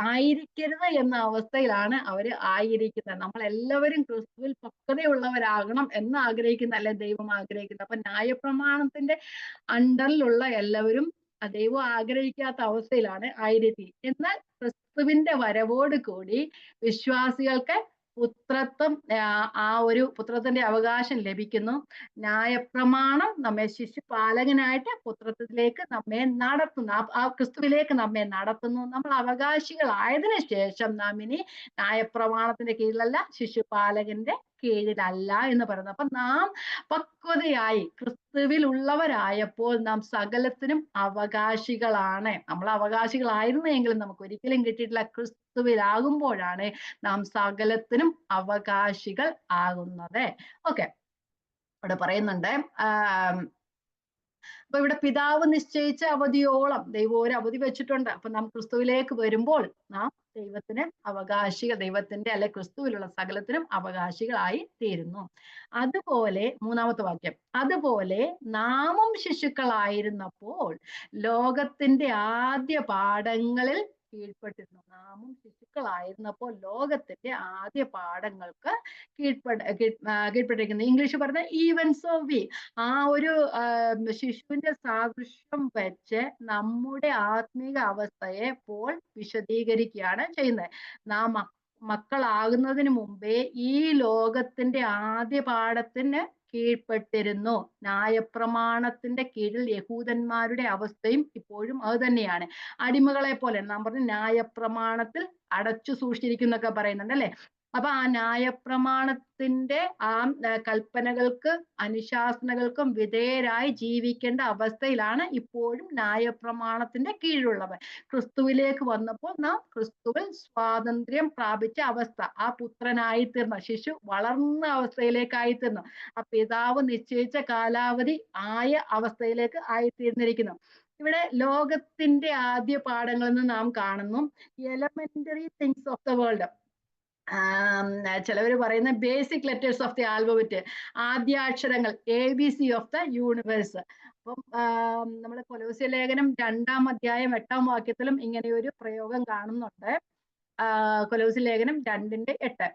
A: ആയിരിക്കരുത് എന്ന അവസ്ഥയിലാണ് അവര് ആയിരിക്കുന്നത്. നമ്മൾ എല്ലാവരും ക്രിസ്തുവിൽ പക്വതയുള്ളവരാകണം എന്ന് ആഗ്രഹിക്കുന്നതല്ലേ ദൈവം ആഗ്രഹിക്കുന്നത്. അപ്പൊ ന്യായപ്രമാണത്തിന്റെ അണ്ടറിലുള്ള എല്ലാവരും ദൈവം ആഗ്രഹിക്കാത്ത അവസ്ഥയിലാണ് എന്നാൽ ക്രിസ്തുവിന്റെ വരവോട് കൂടി വിശ്വാസികൾക്ക് പുത്രത്വം ഒരു പുത്രത്തിന്റെ അവകാശം ലഭിക്കുന്നു. ന്യായപ്രമാണം നമ്മെ ശിശുപാലകനായിട്ട് പുത്രത്വത്തിലേക്ക് നമ്മെ നടത്തുന്നു, ആ ക്രിസ്തുവിലേക്ക് നമ്മെ നടത്തുന്നു. നമ്മൾ അവകാശികളായതിനു ശേഷം നാം ഇനി ന്യായപ്രമാണത്തിന്റെ കീഴിലല്ല, ശിശുപാലകന്റെ കീഴിലല്ല എന്ന് പറയുന്നത്. അപ്പൊ നാം പക്വതയായി ക്രിസ്തുവിൽ ഉള്ളവരായപ്പോൾ നാം സകലത്തിനും അവകാശികളാണ്. നമ്മൾ അവകാശികളായിരുന്നെങ്കിലും നമുക്ക് ഒരിക്കലും കിട്ടിയിട്ടില്ല. ക്രിസ്തുവിലാകുമ്പോഴാണ് നാം സകലത്തിനും അവകാശികൾ ആകുന്നത്. ഓക്കെ, ഇവിടെ പറയുന്നുണ്ട് അപ്പൊ ഇവിടെ പിതാവ് നിശ്ചയിച്ച അവധിയോളം ദൈവം ഒരു അവധി വെച്ചിട്ടുണ്ട്. അപ്പൊ നാം ക്രിസ്തുവിലേക്ക് വരുമ്പോൾ നാം ദൈവത്തിന്റെ അല്ലെ ക്രിസ്തുവിലുള്ള സകലത്തിനും അവകാശികളായി തീരുന്നു. അതുപോലെ മൂന്നാമത്തെ വാക്യം, അതുപോലെ നാമും ശിശുക്കളായിരുന്നപ്പോൾ ലോകത്തിന്റെ ആദ്യ പാഠങ്ങളിൽ കീഴ്പ്പെട്ടിരുന്നു. നാമും ശിശുക്കളായിരുന്നപ്പോൾ ലോകത്തിന്റെ ആദ്യ പാഠങ്ങൾക്ക് കീഴ്പ്പെട്ടിരിക്കുന്നു. ഇംഗ്ലീഷ് പറഞ്ഞ ഈവൻസ് ഓഫ് വി, ആ ഒരു ശിശുവിന്റെ സാദൃശ്യം വെച്ച് നമ്മുടെ ആത്മീക അവസ്ഥയെ പോൾ വിശദീകരിക്കുകയാണ് ചെയ്യുന്നത്. നാം മക്കളാകുന്നതിന് മുമ്പേ ഈ ലോകത്തിന്റെ ആദ്യ പാഠത്തിന് കീഴ്പ്പെട്ടിരുന്നു. ന്യായപ്രമാണത്തിന്റെ കീഴിൽ യഹൂദന്മാരുടെ അവസ്ഥയും ഇപ്പോഴും അത് തന്നെയാണ്. അടിമകളെ പോലെ നാം പറഞ്ഞ ന്യായപ്രമാണത്തിൽ അടച്ചു സൂക്ഷിച്ചിരിക്കുന്നൊക്കെ പറയുന്നുണ്ട് അല്ലെ. അപ്പൊ ആ ന്യായപ്രമാണത്തിന്റെ ആ കൽപ്പനകൾക്ക് അനുശാസനകൾക്കും വിധേയരായി ജീവിക്കേണ്ട അവസ്ഥയിലാണ് ഇപ്പോഴും ന്യായപ്രമാണത്തിന്റെ കീഴിലുള്ളവർ. ക്രിസ്തുവിലേക്ക് വന്നപ്പോൾ നാം ക്രിസ്തുവിൽ സ്വാതന്ത്ര്യം പ്രാപിച്ച അവസ്ഥ, ആ പുത്രനായി തീർന്ന ശിശു വളർന്ന അവസ്ഥയിലേക്കായി തീർന്നു, ആ പിതാവ് നിശ്ചയിച്ച കാലാവധി ആയ അവസ്ഥയിലേക്ക് ആയിത്തീർന്നിരിക്കുന്നു. ഇവിടെ ലോകത്തിന്റെ ആദ്യ പാഠങ്ങളിൽ നിന്ന് നാം കാണുന്നു elementary things of the world. ചിലവർ പറയുന്ന basic letters of the alphabet, ആദ്യാക്ഷരങ്ങൾ, ABC ഓഫ് ദ യൂണിവേഴ്സ്. അപ്പം നമ്മുടെ കൊലോസ്യ ലേഖനം 2-ാം അധ്യായം 8-ാം വാക്യത്തിലും ഇങ്ങനെ ഒരു പ്രയോഗം കാണുന്നുണ്ട്. കൊലോസ്യ ലേഖനം 2:8,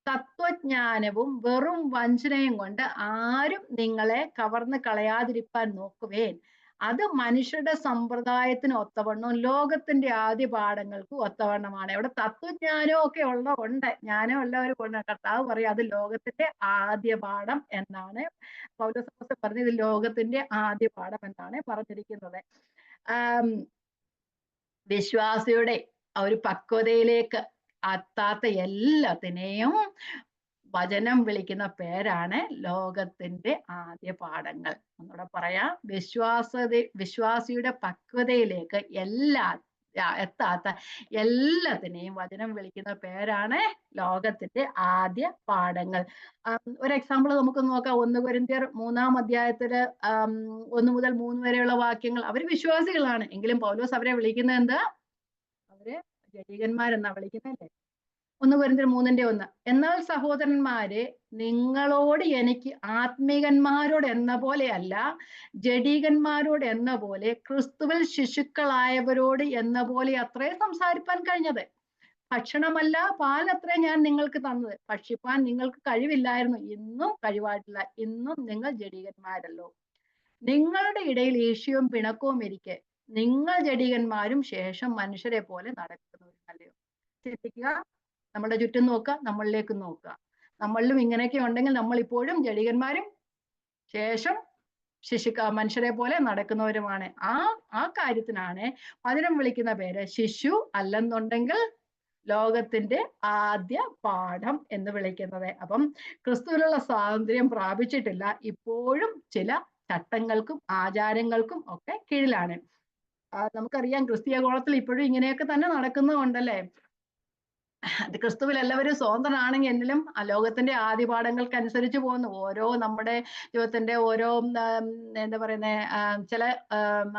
A: തത്വജ്ഞാനവും വെറും വഞ്ചനയും കൊണ്ട് ആരും നിങ്ങളെ കവർന്ന് കളയാതിരിപ്പാൻ നോക്കുവേൻ. അത് മനുഷ്യരുടെ സമ്പ്രദായത്തിന് ഒത്തവണ്ണവും ലോകത്തിന്റെ ആദ്യ പാഠങ്ങൾക്ക് ഒത്തവണ്ണമാണ്. ഇവിടെ തത്വജ്ഞാനവും ഒക്കെ ഉണ്ട്, ജ്ഞാനം എല്ലാവരും കൊണ്ട്. കർത്താവ് പറയും അത് ലോകത്തിന്റെ ആദ്യ പാഠം എന്നാണ് പൗലോസ് പറഞ്ഞത്. ഇത് ലോകത്തിന്റെ ആദ്യ പാഠം എന്നാണ് പറഞ്ഞിരിക്കുന്നത്. വിശ്വാസിയുടെ ഒരു പക്വതയിലേക്ക് എത്താത്ത എല്ലാത്തിനെയും വചനം വിളിക്കുന്ന പേരാണ് ലോകത്തിന്റെ ആദ്യ പാഠങ്ങൾ. ഒന്നുകൂടെ പറയാം, വിശ്വാസിയുടെ പക്വതയിലേക്ക് എത്താത്ത എല്ലാത്തിനെയും വചനം വിളിക്കുന്ന പേരാണ് ലോകത്തിന്റെ ആദ്യ പാഠങ്ങൾ. ഒരു എക്സാമ്പിൾ നമുക്ക് നോക്കാം. 1 കൊരിന്ത്യർ 3-ാം അധ്യായത്തില് 1 മുതൽ 3 വരെയുള്ള വാക്യങ്ങൾ. അവര് വിശ്വാസികളാണ് എങ്കിലും പൗലോസ് അവരെ വിളിക്കുന്നത് എന്താ? അവര് ജഡികന്മാരെന്നാ വിളിക്കുന്നല്ലേ. 1 കൊരിന്ത്യർ 3:1. എന്നാൽ സഹോദരന്മാരെ, നിങ്ങളോട് എനിക്ക് ആത്മീകന്മാരോട് എന്ന പോലെയല്ല, ജഡികന്മാരോട് എന്ന പോലെ, ക്രിസ്തുവിൽ ശിശുക്കളായവരോട് എന്ന പോലെ അത്രേ സംസാരിപ്പാൻ കഴിഞ്ഞത്. ഭക്ഷണമല്ല പാലത്രേ ഞാൻ നിങ്ങൾക്ക് തന്നത്, ഭക്ഷിപ്പാൻ നിങ്ങൾക്ക് കഴിവില്ലായിരുന്നു, ഇന്നും കഴിവായിട്ടില്ല, ഇന്നും നിങ്ങൾ ജഡികന്മാരല്ലോ. നിങ്ങളുടെ ഇടയിൽ ഈർഷ്യവും പിണക്കവും ഇരിക്കെ നിങ്ങൾ ജഡികന്മാരും ശേഷം മനുഷ്യരെ പോലെ നടക്കുന്നവരല്ലയോ. ചിന്തിക്കുക, നമ്മുടെ ചുറ്റും നോക്കുക, നമ്മളിലേക്ക് നോക്കുക. നമ്മളിലും ഇങ്ങനെയൊക്കെ ഉണ്ടെങ്കിൽ നമ്മൾ ഇപ്പോഴും ജഡികന്മാരും ശേഷം മനുഷ്യരെ പോലെ നടക്കുന്നവരുമാണ്. ആ കാര്യത്തിനാണ് വചനം വിളിക്കുന്ന പേര് ശിശു, അല്ലെന്നുണ്ടെങ്കിൽ ലോകത്തിന്റെ ആദ്യ പാഠം എന്ന് വിളിക്കുന്നത്. അപ്പം ക്രിസ്തുവിലുള്ള സ്വാതന്ത്ര്യം പ്രാപിച്ചിട്ടില്ല, ഇപ്പോഴും ചില ചട്ടങ്ങൾക്കും ആചാരങ്ങൾക്കും ഒക്കെ കീഴിലാണ്. നമുക്കറിയാം ക്രിസ്തീയ കോളത്തിൽ ഇപ്പോഴും ഇങ്ങനെയൊക്കെ തന്നെ നടക്കുന്നുണ്ടല്ലേ. ക്രിസ്തുവിൽ എല്ലാവരും സ്വതന്ത്രനാണെങ്കിൽ എന്നിലും ലോകത്തിന്റെ ആദിപാഠങ്ങൾക്ക് അനുസരിച്ച് പോകുന്നു. ഓരോ നമ്മുടെ ജീവിതത്തിന്റെ ഓരോ എന്താ പറയുന്നത്, ചില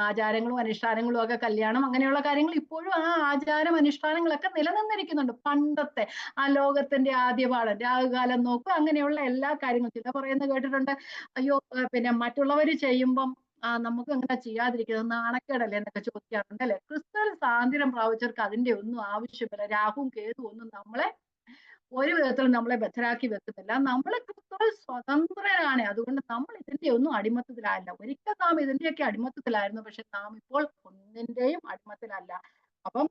A: ആചാരങ്ങളും അനുഷ്ഠാനങ്ങളും ഒക്കെ, കല്യാണം അങ്ങനെയുള്ള കാര്യങ്ങൾ ഇപ്പോഴും ആ ആചാരം അനുഷ്ഠാനങ്ങളൊക്കെ നിലനിന്നിരിക്കുന്നുണ്ട്. പണ്ടത്തെ ആ ലോകത്തിന്റെ ആദ്യപാഠം, രാഹുകാലം നോക്കുക, അങ്ങനെയുള്ള എല്ലാ കാര്യങ്ങളും. ചില പറയുന്നത് കേട്ടിട്ടുണ്ട്, അയ്യോ പിന്നെ മറ്റുള്ളവർ ചെയ്യുമ്പം നമുക്ക് അങ്ങനെ ചെയ്യാതിരിക്കുന്നത് നാണക്കേടല്ലേ എന്നൊക്കെ ചോദിക്കാറുണ്ട് അല്ലെ. ക്രിസ്തുവിൽ സ്വാതന്ത്ര്യം പ്രാപിച്ചവർക്ക് അതിന്റെ ഒന്നും ആവശ്യമില്ല. രാഹുവും കേതുവും ഒന്നും നമ്മളെ ഒരു വിധത്തിലും നമ്മളെ ബദ്ധരാക്കി വെക്കുന്നില്ല. നമ്മൾ ക്രിസ്തുവിൽ സ്വതന്ത്രരാണ്. അതുകൊണ്ട് നമ്മൾ ഇതിന്റെ ഒന്നും അടിമത്തത്തിലായില്ല. ഒരിക്കൽ നാം ഇതിന്റെയൊക്കെ അടിമത്തത്തിലായിരുന്നു, പക്ഷെ നാം ഇപ്പോൾ ഒന്നിന്റെയും അടിമത്തിലല്ല. അപ്പം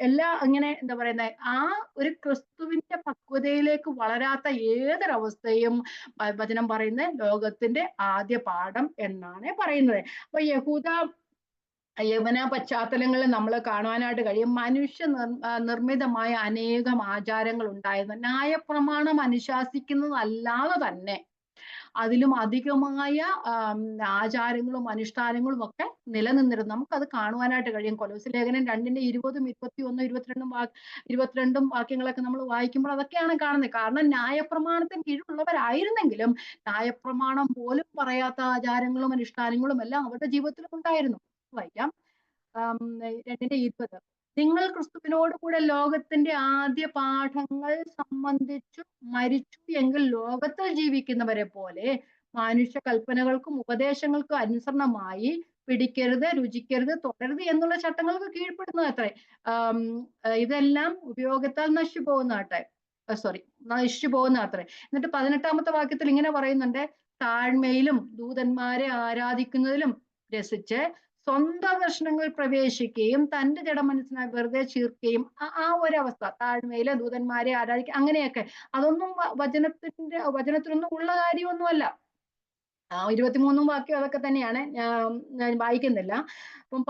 A: എല്ലാ ഇങ്ങനെ എന്താ പറയുന്നത്, ആ ഒരു ക്രിസ്തുവിന്റെ പക്വതയിലേക്ക് വളരാത്ത ഏതൊരവസ്ഥയും വചനം പറയുന്നത് ലോകത്തിന്റെ ആദ്യ പാഠം എന്നാണ് പറയുന്നത്. അപ്പൊ യവന പശ്ചാത്തലങ്ങളിൽ നമ്മൾ കാണുവാനായിട്ട് കഴിയും, മനുഷ്യ നിർമ്മിതമായ അനേകം ആചാരങ്ങൾ ഉണ്ടായിരുന്നു. ന്യായപ്രമാണം അനുശാസിക്കുന്നതല്ലാതെ തന്നെ അതിലും അധികമായ ആചാരങ്ങളും അനുഷ്ഠാനങ്ങളും ഒക്കെ നിലനിന്നിരുന്നു. നമുക്കത് കാണുവാനായിട്ട് കഴിയും. കൊലോസ്യ ലേഖനം 2:20, 21, 22 വാക്യങ്ങളൊക്കെ നമ്മൾ വായിക്കുമ്പോൾ അതൊക്കെയാണ് കാണുന്നത്. കാരണം ന്യായപ്രമാണത്തിന് കീഴിലുള്ളവരായിരുന്നെങ്കിലും ന്യായപ്രമാണം പോലും പറയാത്ത ആചാരങ്ങളും അനുഷ്ഠാനങ്ങളും എല്ലാം അവരുടെ ജീവിതത്തിലും ഉണ്ടായിരുന്നു. വായിക്കാം, 2:20. നിങ്ങൾ ക്രിസ്തുവിനോട് കൂടെ ലോകത്തിന്റെ ആദ്യ പാഠങ്ങൾ സംബന്ധിച്ചു മരിച്ചു എങ്കിൽ ലോകത്തിൽ ജീവിക്കുന്നവരെ പോലെ മനുഷ്യ കൽപ്പനകൾക്കും ഉപദേശങ്ങൾക്കും അനുസരണമായി പിടിക്കരുത്, രുചിക്കരുത്, തുടരുത് എന്നുള്ള ചട്ടങ്ങൾക്ക് കീഴ്പ്പെടുന്നത് അത്രേ. ഇതെല്ലാം ഉപയോഗത്താൽ നശിച്ചു പോകുന്ന അത്രേ. എന്നിട്ട് 18-ാമത്തെ വാക്യത്തിൽ ഇങ്ങനെ പറയുന്നുണ്ട്, താഴ്മയിലും ദൂതന്മാരെ ആരാധിക്കുന്നതിലും രസിച്ച് സ്വന്തം ദർശനങ്ങൾ പ്രവേശിക്കുകയും തന്റെ ജഡമനസ്സിനായി വെറുതെ ചീർക്കുകയും ആ ഒരവസ്ഥ, താഴ്മയിലെ ദൂതന്മാരെ ആരാധിക്കുക അങ്ങനെയൊക്കെ, അതൊന്നും വചനത്തിനൊന്നും ഉള്ള കാര്യമൊന്നുമല്ല. 23 വാക്യം അതൊക്കെ തന്നെയാണ്, ഞാൻ വായിക്കുന്നില്ല. അപ്പം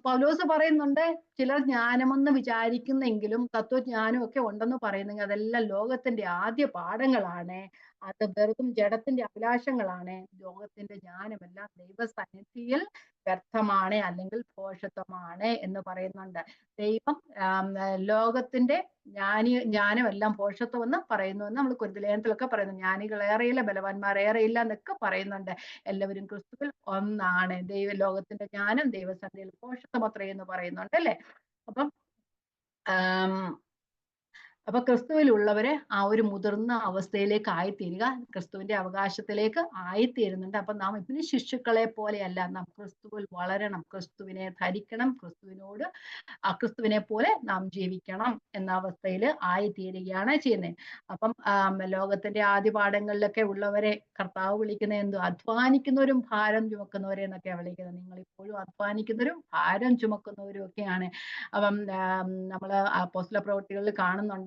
A: പൗലോസ് പറയുന്നുണ്ട്, ചിലർ ജ്ഞാനമെന്ന് വിചാരിക്കുന്നെങ്കിലും തത്വജ്ഞാനം ഒക്കെ ഉണ്ടെന്ന് പറയുന്നെങ്കിൽ അതെല്ലാം ലോകത്തിന്റെ ആദ്യ പാഠങ്ങളാണ്. അത് വെറും ജഡത്തിന്റെ അഭിലാഷങ്ങളാണ്. ലോകത്തിന്റെ ജ്ഞാനമെല്ലാം ദൈവസന്നിധിയിൽ വ്യർത്ഥമാണ്, അല്ലെങ്കിൽ ഭോഷത്വമാണ് എന്ന് പറയുന്നുണ്ട്. ദൈവം ലോകത്തിന്റെ ജ്ഞാനമെല്ലാം ഭോഷത്വം എന്ന് പറയുന്നു എന്ന് നമ്മൾ കൊരിന്ത്യലേഖനത്തിലൊക്കെ പറയുന്നു. ജ്ഞാനികൾ ഏറെയില്ല, ബലവാന്മാർ ഏറെയില്ല എന്നൊക്കെ പറയുന്നുണ്ട്. എല്ലാവരും ക്രിസ്തുവിൽ ഒന്നാണ്. ലോകത്തിന്റെ ജ്ഞാനം ദൈവസന്നിധിയിൽ ഭോഷത്വം അത്രേ എന്ന് പറയുന്നുണ്ട് അല്ലെ. അപ്പം അപ്പൊ ക്രിസ്തുവിലുള്ളവരെ ആ ഒരു മുതിർന്ന അവസ്ഥയിലേക്ക് ആയിത്തീരുക, ക്രിസ്തുവിന്റെ അവകാശത്തിലേക്ക് ആയിത്തീരുന്നുണ്ട്. അപ്പൊ നാം ഇതിന് ശിശുക്കളെ പോലെയല്ല, നാം ക്രിസ്തുവിൽ വളരണം, ക്രിസ്തുവിനെ ധരിക്കണം, ക്രിസ്തുവിനെ പോലെ നാം ജീവിക്കണം എന്ന അവസ്ഥയിൽ ആയിത്തീരുകയാണ് ചെയ്യുന്നത്. അപ്പം ലോകത്തിന്റെ ആദ്യ പാഠങ്ങളിലൊക്കെ ഉള്ളവരെ കർത്താവ് വിളിക്കുന്ന എന്തു, അധ്വാനിക്കുന്നവരും ഭാരം ചുമക്കുന്നവരെ എന്നൊക്കെയാണ് വിളിക്കുന്നത്. നിങ്ങൾ ഇപ്പോഴും അധ്വാനിക്കുന്നവരും ഭാരം ചുമക്കുന്നവരും ഒക്കെയാണ്. അപ്പം നമ്മൾ അപ്പോസ്തല പ്രവൃത്തികളിൽ കാണുന്നുണ്ട്,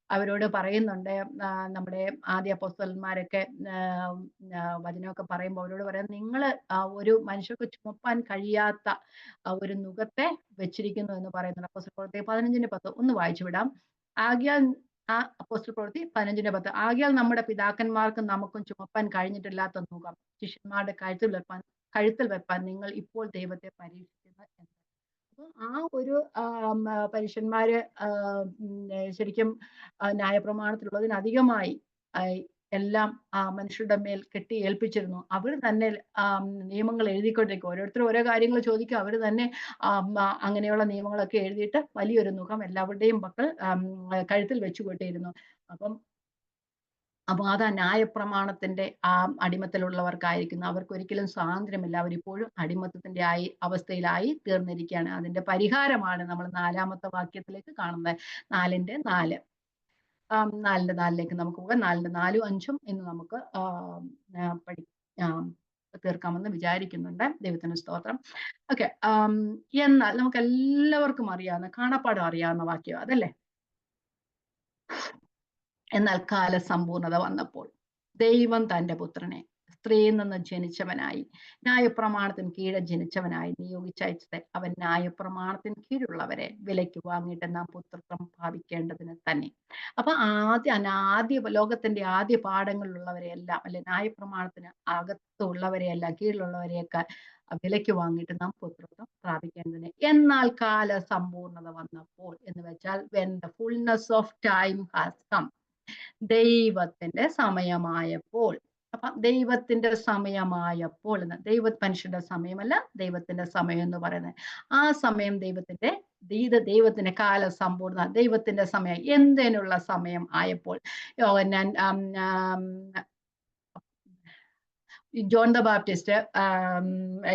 A: അവരോട് പറയുന്നുണ്ട്, നമ്മുടെ ആദ്യ അപ്പോസ്തലന്മാരൊക്കെ വചനമൊക്കെ പറയുമ്പോൾ അവരോട് പറയാം, നിങ്ങൾ ഒരു മനുഷ്യർക്ക് ചുമപ്പാൻ കഴിയാത്ത ഒരു നുകത്തെ വെച്ചിരിക്കുന്നു എന്ന് പറയുന്നുണ്ട്. അപ്പോസ്തല പ്രവൃത്തി 15:10 ഒന്ന് വായിച്ചു വിടാം. ആകയാൽ അപ്പോസ്തല പ്രവൃത്തി 15:10, ആകയാൽ നമ്മുടെ പിതാക്കന്മാർക്കും നമുക്കും ചുമപ്പാൻ കഴിഞ്ഞിട്ടില്ലാത്ത നുകം ശിഷ്യന്മാരുടെ കഴുത്തിൽ വെപ്പാൻ നിങ്ങൾ ഇപ്പോൾ ദൈവത്തെ പരീക്ഷിക്കുന്നു എന്ന്. അപ്പൊ ആ ഒരു പരീക്ഷന്മാര് ശരിക്കും ന്യായപ്രമാണത്തിലുള്ളതിനധികമായി എല്ലാം മനുഷ്യരുടെ മേൽ കെട്ടി ഏൽപ്പിച്ചിരുന്നു. അവർ തന്നെ നിയമങ്ങൾ എഴുതിക്കൊണ്ടിരിക്കും. ഓരോരുത്തരും ഓരോ കാര്യങ്ങൾ ചോദിക്കും. അവർ തന്നെ അങ്ങനെയുള്ള നിയമങ്ങളൊക്കെ എഴുതിയിട്ട് വലിയൊരു നുകം എല്ലാവരുടെയും പക്കൽ കഴുത്തിൽ വെച്ചു കൊണ്ടിരുന്നു. അപ്പം അത് ന്യായപ്രമാണത്തിന്റെ അടിമത്തിലുള്ളവർക്കായിരിക്കുന്നു. അവർക്കൊരിക്കലും സ്വാതന്ത്ര്യമില്ല. അവരിപ്പോഴും അടിമത്തത്തിന്റെ അവസ്ഥയിലായി തീർന്നിരിക്കുകയാണ്. അതിന്റെ പരിഹാരമാണ് നമ്മൾ 4-ാമത്തെ വാക്യത്തിലേക്ക് കാണുന്നത്. 4-ന്റെ 4. 4-ന്റെ 4ലേക്ക് നമുക്ക് പോകാം. 4-ന്റെ 4ഉം 5ഉം ഇന്ന് നമുക്ക് തീർക്കാമെന്ന് വിചാരിക്കുന്നുണ്ട്. ദൈവത്തിന് സ്തോത്രം. ഓക്കെ. എന്നാൽ നമുക്ക് എല്ലാവർക്കും അറിയാവുന്ന കാണാപ്പാഠം അറിയാവുന്ന വാക്യം അതല്ലേ? എന്നാൽ കാലസമ്പൂർണത വന്നപ്പോൾ ദൈവം തന്റെ പുത്രനെ സ്ത്രീയിൽ നിന്ന് ജനിച്ചവനായി ന്യായപ്രമാണത്തിന് കീഴെ ജനിച്ചവനായി നിയോഗിച്ചയച്ചത് അവൻ ന്യായപ്രമാണത്തിന് കീഴുള്ളവരെ വിലയ്ക്ക് വാങ്ങിയിട്ട് നാം പുത്രത്വം ഭാവിക്കേണ്ടതിന് തന്നെ. അപ്പൊ ആദ്യ ലോകത്തിന്റെ ആദ്യ പാഠങ്ങളിലുള്ളവരെയെല്ലാം അല്ലെ ന്യായപ്രമാണത്തിന് അകത്തുള്ളവരെയെല്ലാം കീഴിലുള്ളവരെയൊക്കെ വിലയ്ക്ക് വാങ്ങിയിട്ട് നാം പുത്രത്വം പ്രാപിക്കേണ്ടതിന്. എന്നാൽ കാല സമ്പൂർണത വന്നപ്പോൾ എന്ന് വെച്ചാൽ when the fullness of time has come, ദൈവത്തിന്റെ സമയമായപ്പോൾ. അപ്പൊ ദൈവത്തിന്റെ സമയമായപ്പോൾ എന്ന് മനുഷ്യന്റെ സമയമല്ല, ദൈവത്തിന്റെ സമയം എന്ന് പറയുന്നത്. ആ സമയം ദൈവത്തിന്റെ കാലസമ്പൂർണ്ണ ദൈവത്തിന്റെ സമയം എന്തിനുള്ള സമയം ആയപ്പോൾ ജോൺ ദ ബാപ്റ്റിസ്റ്റ്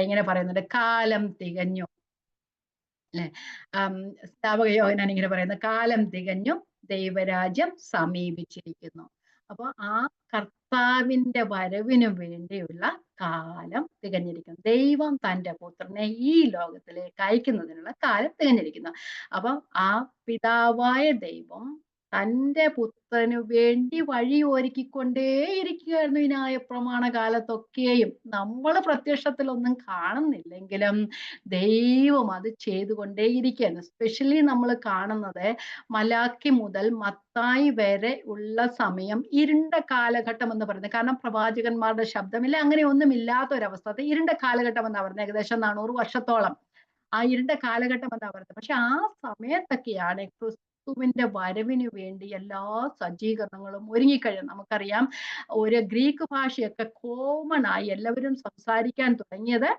A: ഇങ്ങനെ പറയുന്നുണ്ട്, കാലം തികഞ്ഞു അല്ലെ. സ്ഥാപക യോഹന്നാൻ ഇങ്ങനെ പറയുന്നത്, കാലം തികഞ്ഞു ദൈവരാജ്യം സമീപിച്ചിരിക്കുന്നു. അപ്പൊ ആ കർത്താവിന്റെ വരവിനു വേണ്ടിയുള്ള കാലം തികഞ്ഞിരിക്കുന്നു. ദൈവം തന്റെ പുത്രനെ ഈ ലോകത്തിലേക്ക് അയക്കുന്നതിനുള്ള കാലം തികഞ്ഞിരിക്കുന്നു. അപ്പൊ ആ പിതാവായ ദൈവം തന്റെ പുത്രനു വേണ്ടി വഴി ഒരുക്കിക്കൊണ്ടേയിരിക്കുകയായിരുന്നു ഈ ന്യായപ്രമാണ കാലത്തൊക്കെയും. നമ്മൾ പ്രത്യക്ഷത്തിലൊന്നും കാണുന്നില്ലെങ്കിലും ദൈവം അത് ചെയ്തുകൊണ്ടേയിരിക്കുകയാണ്. സ്പെഷ്യലി നമ്മൾ കാണുന്നത് മലാക്കി മുതൽ മത്തായി വരെ ഉള്ള സമയം ഇരുണ്ട കാലഘട്ടം എന്ന് പറയുന്നത്. കാരണം പ്രവാചകന്മാരുടെ ശബ്ദമില്ല, അങ്ങനെ ഒന്നും ഇല്ലാത്തൊരവസ്ഥ. അത് ഇരുണ്ട കാലഘട്ടം എന്നാ പറയുന്നത്. ഏകദേശം 400 വർഷത്തോളം ആ ഇരുണ്ട കാലഘട്ടം എന്നാ പറയുന്നത്. പക്ഷെ ആ സമയത്തൊക്കെയാണ് ക്രിസ്തുവിന്റെ വരവിന് വേണ്ടി എല്ലാ സജ്ജീകരണങ്ങളും ഒരുങ്ങിക്കഴിഞ്ഞു. നമുക്കറിയാം, ഒരു ഗ്രീക്ക് ഭാഷയൊക്കെ കോമൺ ആയി എല്ലാവരും സംസാരിക്കാൻ തുടങ്ങിയത്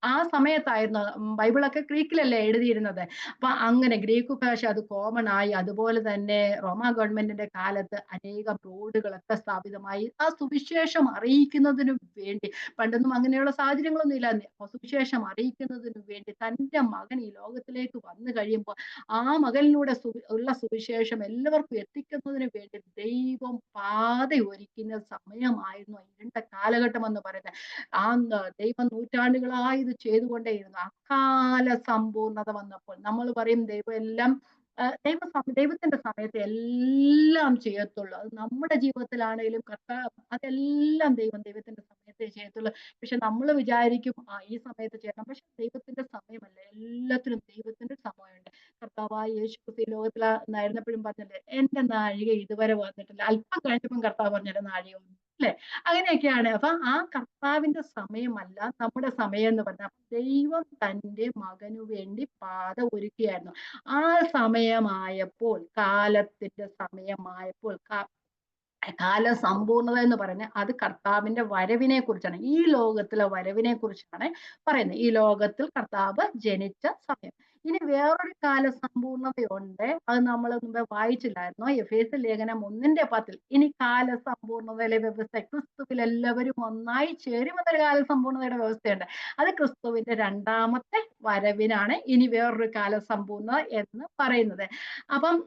A: ആ സമയത്തായിരുന്നു. ബൈബിളൊക്കെ ഗ്രീക്കിലല്ലേ എഴുതിയിരുന്നത്. അപ്പൊ അങ്ങനെ ഗ്രീക്ക് ഭാഷ അത് കോമൺ ആയി. അതുപോലെ തന്നെ റോമ ഗവൺമെന്റിന്റെ കാലത്ത് അനേകം റോഡുകളൊക്കെ സ്ഥാപിതമായി. ആ സുവിശേഷം അറിയിക്കുന്നതിനു വേണ്ടി, പണ്ടൊന്നും അങ്ങനെയുള്ള സാഹചര്യങ്ങളൊന്നും ഇല്ലായിരുന്നു. സുവിശേഷം അറിയിക്കുന്നതിനു വേണ്ടി തന്റെ മകൻ ഈ ലോകത്തിലേക്ക് വന്നു കഴിയുമ്പോൾ ആ മകനിലൂടെ ഉള്ള സുവിശേഷം എല്ലാവർക്കും എത്തിക്കുന്നതിന് വേണ്ടി ദൈവം പാത ഒരുക്കുന്ന സമയമായിരുന്നു ഇരുണ്ട കാലഘട്ടം എന്ന് പറയുന്നത്. ആ ദൈവം നൂറ്റാണ്ടുകളായി ഇത് ചെയ്തുകൊണ്ടേയിരുന്നു. അക്കാല സമ്പൂർണത വന്നപ്പോൾ നമ്മൾ പറയും ദൈവം എല്ലാം ദൈവത്തിന്റെ സമയത്ത് എല്ലാം ചെയ്യത്തുള്ളൂ. അത് നമ്മുടെ ജീവിതത്തിലാണെങ്കിലും അതെല്ലാം ദൈവത്തിന്റെ സമയത്തേ ചെയ്യത്തുള്ളൂ. പക്ഷെ നമ്മൾ വിചാരിക്കും ഈ സമയത്ത് ചെയ്യണം. പക്ഷെ ദൈവത്തിന്റെ സമയമല്ല, എല്ലാത്തിനും ദൈവത്തിന്റെ സമയമുണ്ട്. കർത്താവായ യേശു ഈ ലോകത്തിലായിരുന്നപ്പോഴും പറഞ്ഞില്ലേ, എന്റെ നാഴിക ഇതുവരെ വന്നിട്ടില്ല. അല്പം കഴിഞ്ഞപ്പം കർത്താവ് പറഞ്ഞ നാഴിക വന്നു അല്ലെ. അങ്ങനെയൊക്കെയാണ്. അപ്പൊ ആ കർത്താവിന്റെ സമയമല്ല നമ്മുടെ സമയം എന്ന് പറഞ്ഞാൽ ദൈവം തന്റെ മകനു വേണ്ടി പാത ഒരുക്കുകയായിരുന്നു. ആ സമയമായപ്പോൾ, കാലത്തിന്റെ സമയമായപ്പോൾ, കാല സമ്പൂർണത എന്ന് പറഞ്ഞ അത് കർത്താവിന്റെ വരവിനെ കുറിച്ചാണ്, ഈ ലോകത്തിലെ വരവിനെ കുറിച്ചാണ് പറയുന്നത്. ഈ ലോകത്തിൽ കർത്താവ് ജനിച്ച സമയം. ഇനി വേറൊരു കാല സമ്പൂർണതയുണ്ട്, അത് നമ്മൾ മുമ്പേ വായിച്ചില്ലായിരുന്നു. എഫേസ്യ ലേഖനം 1:10. ഇനി കാല സമ്പൂർണതയിലെ വ്യവസ്ഥ, ക്രിസ്തുവിൽ എല്ലാവരും ഒന്നായി ചേരുമെന്നൊരു കാല സമ്പൂർണതയുടെ വ്യവസ്ഥയുണ്ട്. അത് ക്രിസ്തുവിന്റെ 2ാമത്തെ വരവിനാണ് ഇനി വേറൊരു കാല സമ്പൂർണത എന്ന് പറയുന്നത്. അപ്പം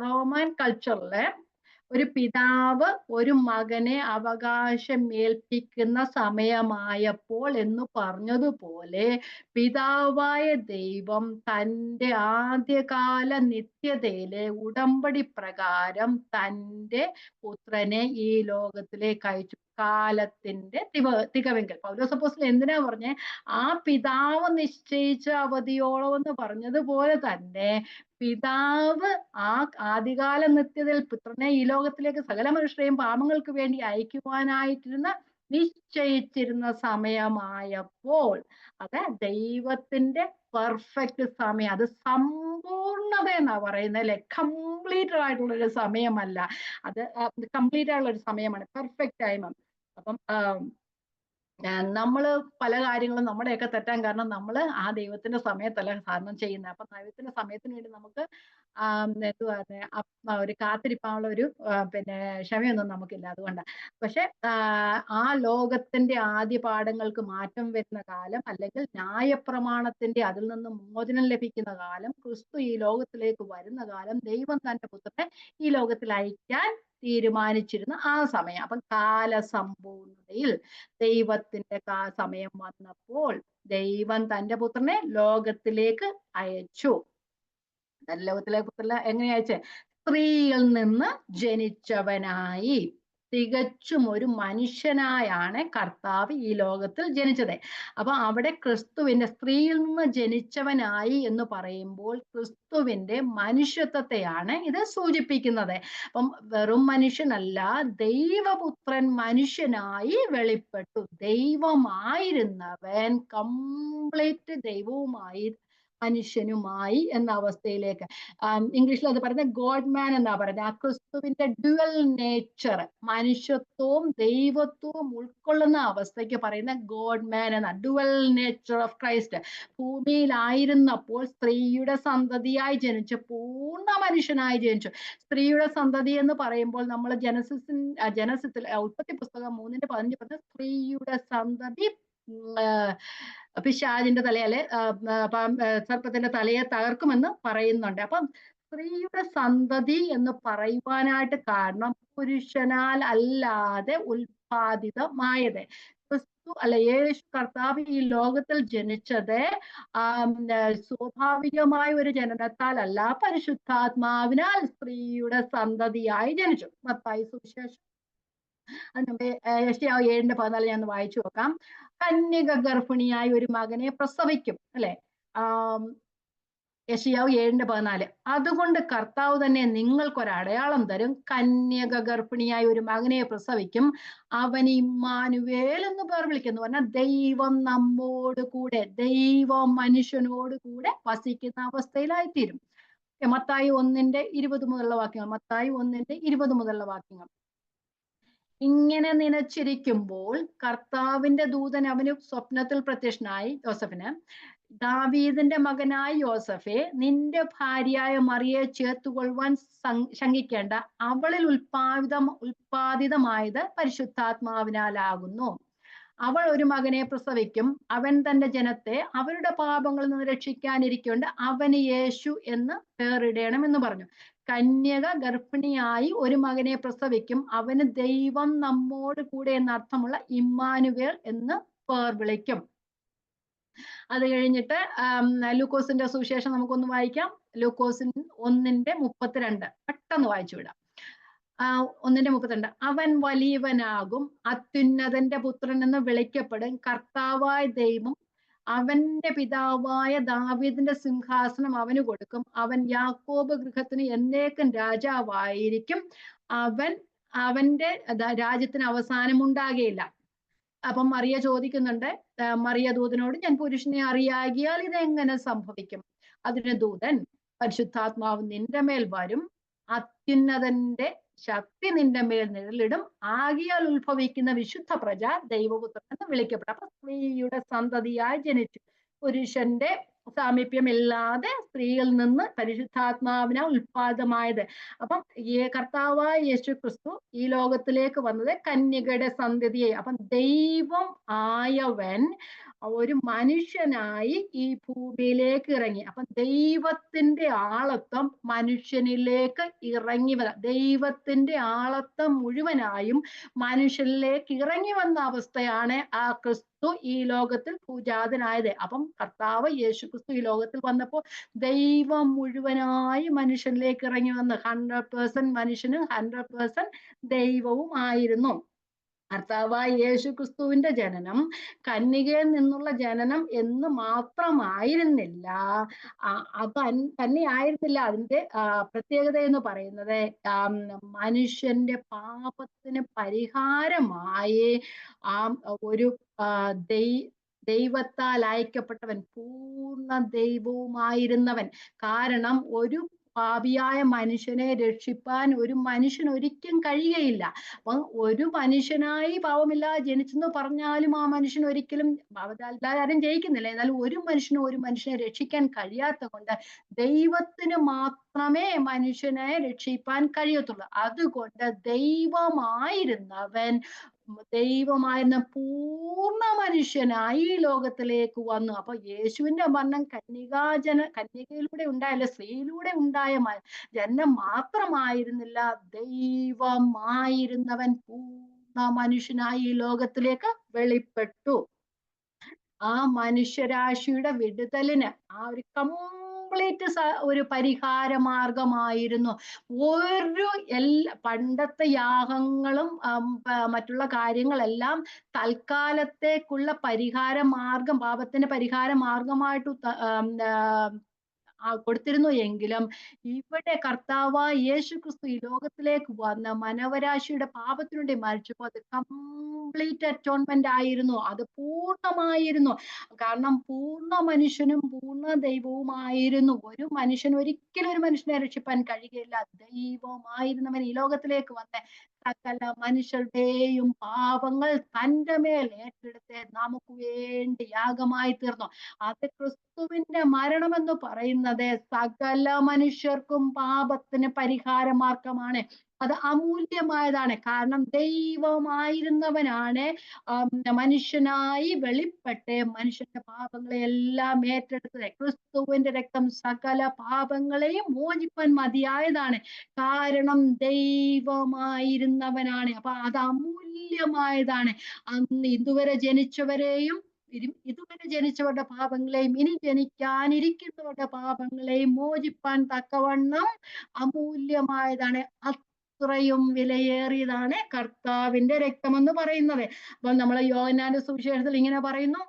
A: റോമൻ കൾച്ചറിലെ ഒരു പിതാവ് ഒരു മകനെ അവകാശം ഏൽപ്പിക്കുന്ന സമയമായപ്പോൾ എന്ന് പറഞ്ഞതുപോലെ പിതാവായ ദൈവം തൻ്റെ ആദ്യകാല നിത്യതയിലെ ഉടമ്പടി പ്രകാരം തൻ്റെ പുത്രനെ ഈ ലോകത്തിലേക്ക് അയച്ചു. കാലത്തിന്റെ തികവെങ്കിൽ പൗലോസ് അപ്പോസ്തലൻ എന്തിനാ പറഞ്ഞേ, ആ പിതാവ് നിശ്ചയിച്ച അവധിയോളം എന്ന് പറഞ്ഞതുപോലെ തന്നെ പിതാവ് ആ ആദികാല നിത്യതയിൽ പുത്രനെ ഈ ലോകത്തിലേക്ക് സകല മനുഷ്യരെയും പാപങ്ങൾക്ക് വേണ്ടി നിശ്ചയിച്ചിരുന്ന സമയമായപ്പോൾ അത് ദൈവത്തിന്റെ പെർഫെക്റ്റ് സമയം, അത് സമ്പൂർണത എന്നാ പറയുന്നത് അല്ലെ. കംപ്ലീറ്റഡ് ആയിട്ടുള്ള ഒരു സമയമല്ല, അത് കംപ്ലീറ്റ് ആയിട്ടുള്ള ഒരു സമയമാണ്, പെർഫെക്റ്റ് ടൈം. അപ്പം നമ്മള് പല കാര്യങ്ങളും നമ്മുടെയൊക്കെ തെറ്റാൻ കാരണം നമ്മള് ആ ദൈവത്തിന്റെ സമയത്തല്ല സാധനം ചെയ്യുന്നത്. അപ്പൊ ദൈവത്തിന്റെ സമയത്തിന് വേണ്ടി നമുക്ക് എന്തുവാ ഒരു കാത്തിരിപ്പാനുള്ള ഒരു പിന്നെ ക്ഷമയൊന്നും നമുക്കില്ല. അതുകൊണ്ട് പക്ഷെ ആ ലോകത്തിന്റെ ആദ്യ പാഠങ്ങൾക്ക് മാറ്റം വരുന്ന കാലം, അല്ലെങ്കിൽ ന്യായപ്രമാണത്തിന്റെ അതിൽ നിന്ന് മോചനം ലഭിക്കുന്ന കാലം, ക്രിസ്തു ഈ ലോകത്തിലേക്ക് വരുന്ന കാലം, ദൈവം തന്റെ പുത്രനെ ഈ ലോകത്തിൽ അയക്കാൻ തീരുമാനിച്ചിരുന്ന ആ സമയം. അപ്പം കാലസമ്പൂർണതയിൽ ദൈവത്തിന്റെ സമയം വന്നപ്പോൾ ദൈവം തന്റെ പുത്രനെ ലോകത്തിലേക്ക് അയച്ചു. ലോകത്തിലെ പുത്രനെ എങ്ങനെ അയച്ചേ? സ്ത്രീയിൽ നിന്ന് ജനിച്ചവനായി, തികച്ചും ഒരു മനുഷ്യനായാണ് കർത്താവ് ഈ ലോകത്തിൽ ജനിച്ചത്. അപ്പൊ അവിടെ ക്രിസ്തുവിന്റെ സ്ത്രീയിൽ നിന്ന് ജനിച്ചവനായി എന്ന് പറയുമ്പോൾ ക്രിസ്തുവിന്റെ മനുഷ്യത്വത്തെയാണ് ഇത് സൂചിപ്പിക്കുന്നത്. അപ്പം വെറും മനുഷ്യനല്ല, ദൈവപുത്രൻ മനുഷ്യനായി വെളിപ്പെട്ടു. ദൈവമായിരുന്നവൻ കംപ്ലീറ്റ് ദൈവവുമായി മനുഷ്യനുമായി എന്ന അവസ്ഥയിലേക്ക്, ഇംഗ്ലീഷിൽ അത് പറയുന്നത് ഗോഡ് മാൻ എന്നാ പറയുന്നത്. ആ ക്രിസ്തുവിന്റെ ഡ്യുവൽ നേച്ചർ, മനുഷ്യത്വവും ദൈവത്വവും ഉൾക്കൊള്ളുന്ന അവസ്ഥയ്ക്ക് പറയുന്ന ഗോഡ് മാൻ എന്ന ഡ്യുവൽ നേച്ചർ ഓഫ് ക്രൈസ്റ്റ്. ഭൂമിയിലായിരുന്നപ്പോൾ സ്ത്രീയുടെ സന്തതിയായി ജനിച്ചു, പൂർണ്ണ മനുഷ്യനായി ജനിച്ചു. സ്ത്രീയുടെ സന്തതി എന്ന് പറയുമ്പോൾ നമ്മൾ ജനസിൽ ഉൽപ്പത്തി പുസ്തകം 3:15 പറഞ്ഞ സ്ത്രീയുടെ സന്തതി പിശാചിന്റെ തലയെ സർപ്പത്തിന്റെ തലയെ തകർക്കുമെന്ന് പറയുന്നുണ്ട്. അപ്പം സ്ത്രീയുടെ സന്തതി എന്ന് പറയുവാനായിട്ട് കാരണം പുരുഷനാൽ അല്ലാതെ ഉൽപാദിതമായത്. ക്രിസ്തു അല്ല, യേശു കർത്താവ് ഈ ലോകത്തിൽ ജനിച്ചത് സ്വാഭാവികമായ ഒരു ജനനത്താൽ അല്ല, പരിശുദ്ധാത്മാവിനാൽ സ്ത്രീയുടെ സന്തതിയായി ജനിച്ചു. മത്തായി സുവിശേഷം അതിനുമ്പേ യെശയ്യാവ് 7:14 ഞാൻ വായിച്ചു നോക്കാം. കന്യക ഗർഭിണിയായ ഒരു മകനെ പ്രസവിക്കും, അല്ലെ? യെശയ്യാവ് 7:14. അതുകൊണ്ട് കർത്താവ് തന്നെ നിങ്ങൾക്കൊരടയാളം തരും, കന്യക ഗർഭിണിയായ ഒരു മകനെ പ്രസവിക്കും, അവൻ ഇമ്മാനുവേൽ എന്ന് പേർ വിളിക്കുന്നു. പറഞ്ഞാൽ ദൈവം നമ്മോട് കൂടെ, ദൈവം മനുഷ്യനോട് കൂടെ വസിക്കുന്ന അവസ്ഥയിലായിത്തീരും. മത്തായി 1:20 മുതലുള്ള വാക്യങ്ങൾ, മത്തായി 1:20 മുതലുള്ള വാക്യങ്ങൾ. ഇങ്ങനെ നനച്ചിരിക്കുമ്പോൾ കർത്താവിന്റെ ദൂതൻ അവന് സ്വപ്നത്തിൽ പ്രത്യക്ഷനായി യോസഫിന്, ദാവീദിന്റെ മകനായ യോസഫെ, നിന്റെ ഭാര്യയായ മറിയെ ചേർത്തുകൊള്ളുവാൻ ശങ്കിക്കേണ്ട, അവളിൽ ഉൽപാദിതമായത് പരിശുദ്ധാത്മാവിനാലാകുന്നു. അവൾ ഒരു മകനെ പ്രസവിക്കും, അവൻ തന്റെ ജനത്തെ അവരുടെ പാപങ്ങളിൽ നിന്ന് രക്ഷിക്കാനിരിക്കൊണ്ട് അവന് യേശു എന്ന് പേരിടണം എന്ന് പറഞ്ഞു. കന്യക ഗർഭിണിയായി ഒരു മകനെ പ്രസവിക്കും, അവന് ദൈവം നമ്മോട് കൂടെ എന്നർത്ഥമുള്ള ഇമ്മാനുവേൽ എന്ന് പേർ വിളിക്കും. അത് കഴിഞ്ഞിട്ട് ലൂക്കോസിന്റെ സുവിശേഷം നമുക്കൊന്ന് വായിക്കാം. ലൂക്കോസിൻ 1:32 പെട്ടെന്ന് വായിച്ചു വിടാം. 1:32. അവൻ വലിയവനാകും, അത്യുന്നതന്റെ പുത്രൻ എന്ന് വിളിക്കപ്പെടും, കർത്താവായ ദൈവം അവന്റെ പിതാവായ ദാവീദിന്റെ സിംഹാസനം അവന് കൊടുക്കും, അവൻ യാക്കോബ് ഗൃഹത്തിന് എന്നേക്കും രാജാവായിരിക്കും, അവന്റെ രാജ്യത്തിന് അവസാനമുണ്ടാകുകയില്ല. അപ്പം മറിയ ചോദിക്കുന്നുണ്ട്, മറിയ ദൂതനോട്, ഞാൻ പുരുഷനെ അറിയാകിയാൽ ഇതെങ്ങനെ സംഭവിക്കും? അതിന് ദൂതൻ, പരിശുദ്ധാത്മാവ് നിന്റെ മേൽ വരും, അത്യുന്നതന്റെ ശക്തി നിന്റെ മേൽ നിഴലിടും, ആകിയാൽ ഉത്ഭവിക്കുന്ന വിശുദ്ധ പ്രജ ദൈവപുത്രൻ എന്ന് വിളിക്കപ്പെടും. അപ്പൊ സ്ത്രീയുടെ സന്തതിയായി ജനിച്ചു, പുരുഷന്റെ സാമീപ്യമില്ലാതെ സ്ത്രീയിൽ നിന്ന് പരിശുദ്ധാത്മാവിനാൽ ഉൽപാദമായത്. അപ്പം കർത്താവായ യേശു ക്രിസ്തു ഈ ലോകത്തിലേക്ക് വന്നത് കന്യകയുടെ സന്തതിയെ. അപ്പം ദൈവം ആയവൻ ഒരു മനുഷ്യനായി ഈ ഭൂമിയിലേക്ക് ഇറങ്ങി. അപ്പം ദൈവത്തിന്റെ ആളത്വം മനുഷ്യനിലേക്ക് ഇറങ്ങി ദൈവത്തിന്റെ ആളത്വം മുഴുവനായും മനുഷ്യനിലേക്ക് ഇറങ്ങി വന്ന അവസ്ഥയാണ് ആ ക്രിസ്തു ഈ ലോകത്തിൽ പൂജാതനായത്. അപ്പം കർത്താവ് യേശു ക്രിസ്തു ഈ ലോകത്തിൽ വന്നപ്പോൾ ദൈവം മുഴുവനായി മനുഷ്യനിലേക്ക് ഇറങ്ങി വന്ന് 100% മനുഷ്യനും 100% ദൈവവും ആയിരുന്നു. കർത്താവായ യേശു ക്രിസ്തുവിന്റെ ജനനം കന്യകയിൽ നിന്നുള്ള ജനനം എന്ന് മാത്രമായിരുന്നില്ല, അത് തന്നെയായിരുന്നില്ല അതിന്റെ പ്രത്യേകത എന്ന് പറയുന്നത്. മനുഷ്യന്റെ പാപത്തിന് പരിഹാരമായി ഒരു ദൈവത്താൽ അയക്കപ്പെട്ടവൻ, പൂർണ്ണ ദൈവവുമായിരുന്നവൻ. കാരണം ഒരു പാപിയായ മനുഷ്യനെ രക്ഷിപ്പാൻ ഒരു മനുഷ്യൻ ഒരിക്കലും കഴിയുകയില്ല. അപ്പൊ ഒരു മനുഷ്യനായി പാവമില്ലാതെ ജനിച്ചെന്ന് പറഞ്ഞാലും ആ മനുഷ്യൻ ഒരിക്കലും എല്ലാവരും ജയിക്കുന്നില്ല. എന്നാലും ഒരു മനുഷ്യനെ രക്ഷിക്കാൻ കഴിയാത്ത കൊണ്ട് ദൈവത്തിന് മാത്രമേ മനുഷ്യനെ രക്ഷിപ്പാൻ കഴിയത്തുള്ളൂ. അതുകൊണ്ട് ദൈവമായിരുന്ന പൂർണ്ണ മനുഷ്യനായി ഈ ലോകത്തിലേക്ക് വന്നു. അപ്പൊ യേശുവിന്റെ മരണം കന്യകയിലൂടെ ഉണ്ടായ, സ്ത്രീയിലൂടെ ഉണ്ടായ ജനനം മാത്രമായിരുന്നില്ല. ദൈവമായിരുന്നവൻ പൂർണ്ണ മനുഷ്യനായി ഈ ലോകത്തിലേക്ക് വെളിപ്പെട്ടു. ആ മനുഷ്യരാശിയുടെ വിടുതലിന് ആ ഒരു കംപ്ലീറ്റ് ഒരു പരിഹാര മാർഗമായിരുന്നു. പണ്ടത്തെ യാഗങ്ങളും മറ്റുള്ള കാര്യങ്ങളെല്ലാം തൽക്കാലത്തേക്കുള്ള പരിഹാര മാർഗം, പാപത്തിന് പരിഹാര മാർഗമായിട്ട് കൊടുത്തിരുന്നു. എങ്കിലും ഇവിടെ കർത്താവായ യേശു ക്രിസ്തു ഈ ലോകത്തിലേക്ക് വന്ന മാനവരാശിയുടെ പാപത്തിനു വേണ്ടി മരിച്ചപ്പോൾ അത് കംപ്ലീറ്റ് അറ്റോൺമെന്റ് ആയിരുന്നു. അത് പൂർണ്ണമായിരുന്നു. കാരണം പൂർണ്ണ മനുഷ്യനും പൂർണ്ണ ദൈവവുമായിരുന്നു. ഒരു മനുഷ്യനെ രക്ഷിപ്പാൻ കഴിയുകയില്ല. ദൈവമായിരുന്നവൻ ഈ ലോകത്തിലേക്ക് വന്ന സകല മനുഷ്യരുടെയും പാപങ്ങൾ തന്റെ മേൽ ഏറ്റെടുത്ത് നമുക്ക് വേണ്ടി യാഗമായി തീർന്നു. അത് ക്രിസ്തുവിന്റെ മരണം എന്ന് പറയുന്നത് സകല മനുഷ്യർക്കും പാപത്തിന് പരിഹാര മാർഗമാണ്. അത് അമൂല്യമായതാണ്. കാരണം ദൈവമായിരുന്നവനാണ് മനുഷ്യനായി വെളിപ്പെട്ട് മനുഷ്യന്റെ പാപങ്ങളെ എല്ലാം ഏറ്റെടുത്തത്. ക്രിസ്തുവിന്റെ രക്തം സകല പാപങ്ങളെയും മോചിപ്പാൻ മതിയായതാണ്. കാരണം ദൈവമായിരുന്നവനാണ്. അപ്പൊ അത് അമൂല്യമായതാണ്. അന്ന് ഇതുവരെ ജനിച്ചവരുടെ പാപങ്ങളെയും ഇനി ജനിക്കാനിരിക്കുന്നവരുടെ പാപങ്ങളെയും മോചിപ്പാൻ തക്കവണ്ണം അമൂല്യമായതാണ്. അത്രയും വിലയേറിയതാണ് കർത്താവിന്റെ രക്തം എന്ന് പറയുന്നത്. അപ്പൊ നമ്മളെ യോഹന്നാന്റെ സുവിശേഷത്തിൽ ഇങ്ങനെ പറയുന്നു,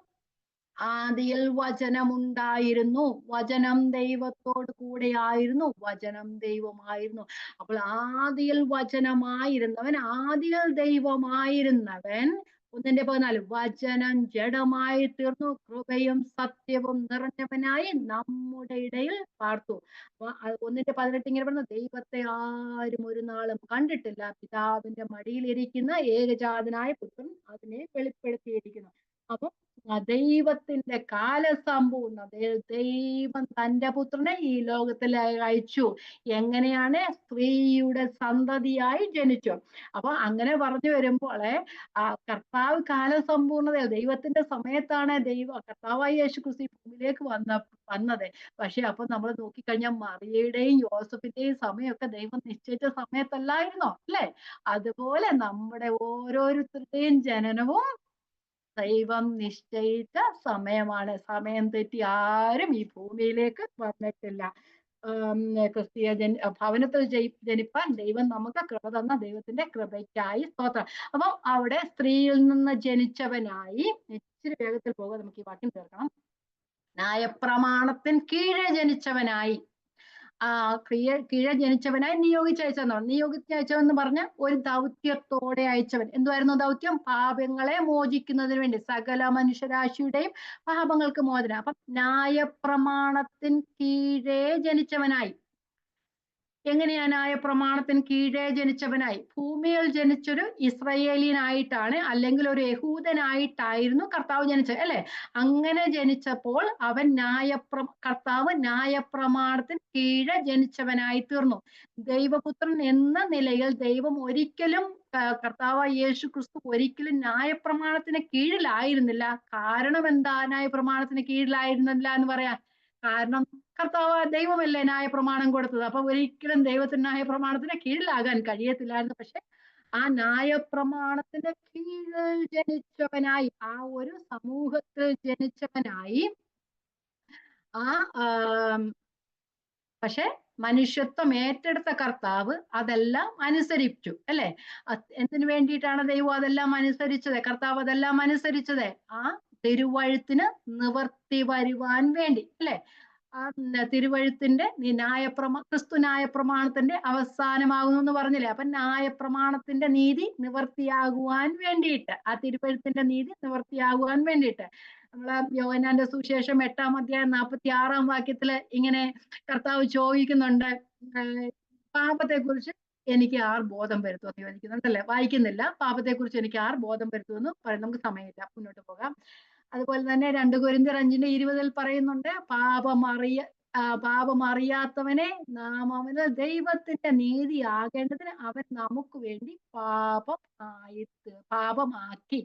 A: ആദിയിൽ വചനമുണ്ടായിരുന്നു, വചനം ദൈവത്തോട് കൂടെയായിരുന്നു, വചനം ദൈവമായിരുന്നു. അപ്പോൾ ആദിയിൽ വചനമായിരുന്നവൻ, ആദിയിൽ ദൈവമായിരുന്നവൻ, 1:14 വചനം ജഡമായി തീർന്നു, കൃപയും സത്യവും നിറഞ്ഞവനായി നമ്മുടെ ഇടയിൽ പാർത്തു. 1:18 ഇങ്ങനെ പറഞ്ഞു, ദൈവത്തെ ആരും ഒരു നാളും കണ്ടിട്ടില്ല, പിതാവിന്റെ മടിയിലിരിക്കുന്ന ഏകജാതനായ പുത്രൻ അതിനെ വെളിപ്പെടുത്തിയിരിക്കുന്നു. അപ്പൊ ദൈവത്തിന്റെ കാലസമ്പൂർണ്ണതയിൽ ദൈവം തന്റെ പുത്രനെ ഈ ലോകത്തിൽ അയച്ചു. എങ്ങനെയാണ്? സ്ത്രീയുടെ സന്തതിയായി ജനിച്ചു. അപ്പൊ അങ്ങനെ പറഞ്ഞു വരുമ്പോൾ കർത്താവ് കാലസമ്പൂർണ്ണതയിൽ ദൈവത്തിന്റെ സമയത്താണ് കർത്താവായ യേശു ക്രിസ്തു ഭൂമിയിലേക്ക് വന്നത്. പക്ഷെ അപ്പൊ നമ്മൾ നോക്കിക്കഴിഞ്ഞാൽ മറിയയുടെയും യോസഫിന്റെയും സമയമൊക്കെ ദൈവം നിശ്ചയിച്ച സമയത്തല്ലായിരുന്നോ? അല്ലെ? അതുപോലെ നമ്മുടെ ഓരോരുത്തരുടെയും ജനനവും ദൈവം നിശ്ചയിച്ച സമയമാണ്. സമയം തെറ്റി ആരും ഈ ഭൂമിയിലേക്ക് വന്നിട്ടില്ല. ക്രിസ്തീയ ഭവനത്തിൽ ജനിപ്പാൻ ദൈവം നമുക്ക് കൃപ തന്ന ദൈവത്തിന്റെ കൃപയ്ക്കായി സ്തോത്രം. അപ്പം അവിടെ സ്ത്രീയിൽ നിന്ന് ജനിച്ചവനായി, ഇച്ചിരി വേഗത്തിൽ പോകാൻ നമുക്ക് ഈ വാക്യം തീർക്കണം. ന്യായപ്രമാണത്തിന് കീഴെ ജനിച്ചവനായി, കീഴെ ജനിച്ചവനായി നിയോഗിച്ചയച്ചവെന്ന് പറഞ്ഞ ഒരു ദൗത്യത്തോടെ അയച്ചവൻ. എന്തുവായിരുന്നു ദൗത്യം? പാപങ്ങളെ മോചിക്കുന്നതിന് വേണ്ടി, സകല മനുഷ്യരാശിയുടെയും പാപങ്ങൾക്ക് മോചനം. അപ്പം ന്യായപ്രമാണത്തിന് കീഴെ ജനിച്ചവനായി. എങ്ങനെയാ ന്യായപ്രമാണത്തിന് കീഴെ ജനിച്ചവനായി? ഭൂമിയിൽ ജനിച്ചൊരു ഇസ്രയേലിയനായിട്ടാണ്, അല്ലെങ്കിൽ ഒരു യഹൂദനായിട്ടായിരുന്നു കർത്താവ് ജനിച്ചത്, അല്ലെ? അങ്ങനെ ജനിച്ചപ്പോൾ അവൻ കർത്താവ് ന്യായപ്രമാണത്തിന് കീഴെ ജനിച്ചവനായി തീർന്നു. ദൈവപുത്രൻ എന്ന നിലയിൽ ദൈവം ഒരിക്കലും, കർത്താവ് യേശു ക്രിസ്തു ഒരിക്കലും ന്യായപ്രമാണത്തിന് കീഴിലായിരുന്നില്ല. കാരണം എന്താ ന്യായപ്രമാണത്തിന് കീഴിലായിരുന്നില്ല എന്ന് പറയാൻ കാരണം? കർത്താവ് ദൈവമല്ലേ ന്യായപ്രമാണം കൊടുത്തത്. അപ്പൊ ഒരിക്കലും ദൈവത്തിന് ന്യായപ്രമാണത്തിന് കീഴിലാകാൻ കഴിയത്തില്ലായിരുന്നു. പക്ഷെ ആ ന്യായപ്രമാണത്തിന്റെ കീഴിൽ ജനിച്ചവനായി, ആ ഒരു സമൂഹത്തിൽ ജനിച്ചവനായി, പക്ഷെ മനുഷ്യത്വം ഏറ്റെടുത്ത കർത്താവ് അതെല്ലാം അനുസരിച്ചു, അല്ലെ? എന്തിനു വേണ്ടിയിട്ടാണ് ദൈവം അതെല്ലാം അനുസരിച്ചത്? കർത്താവ് അതെല്ലാം അനുസരിച്ചത് ആ തിരുവഴുത്തിന് നിവർത്തി വരുവാൻ വേണ്ടി, അല്ലെ? ആ തിരുവഴുത്തിന്റെ ക്രിസ്തു ന്യായപ്രമാണത്തിന്റെ അവസാനമാകുന്നു എന്ന് പറഞ്ഞില്ലേ? അപ്പൊ ന്യായപ്രമാണത്തിന്റെ നീതി നിവർത്തിയാകുവാൻ വേണ്ടിയിട്ട്, ആ തിരുവഴുത്തിന്റെ നീതി നിവർത്തിയാകുവാൻ വേണ്ടിയിട്ട് നമ്മളെ യോഹന്നാന്റെ സുവിശേഷം 8-ാം അധ്യായം 46-ാം വാക്യത്തില് ഇങ്ങനെ കർത്താവ് ചോദിക്കുന്നുണ്ട്, പാപത്തെ കുറിച്ച് എനിക്ക് ആർ ബോധം വരുത്തുമെന്ന് ചോദിക്കുന്നുണ്ടല്ലേ, വായിക്കുന്നില്ല. പാപത്തെ കുറിച്ച് എനിക്ക് ആർ ബോധം വരുത്തുമെന്ന് പറയും. നമുക്ക് സമയമില്ല, മുന്നോട്ട് പോകാം. അതുപോലെ തന്നെ 2 കൊരിന്ത്യർ 5:20 പറയുന്നുണ്ട്, പാപം അറിയാത്തവനെ നാം അവന് ദൈവത്തിന്റെ നീതി ആകേണ്ടതിന് അവൻ നമുക്ക് വേണ്ടി പാപമാക്കി.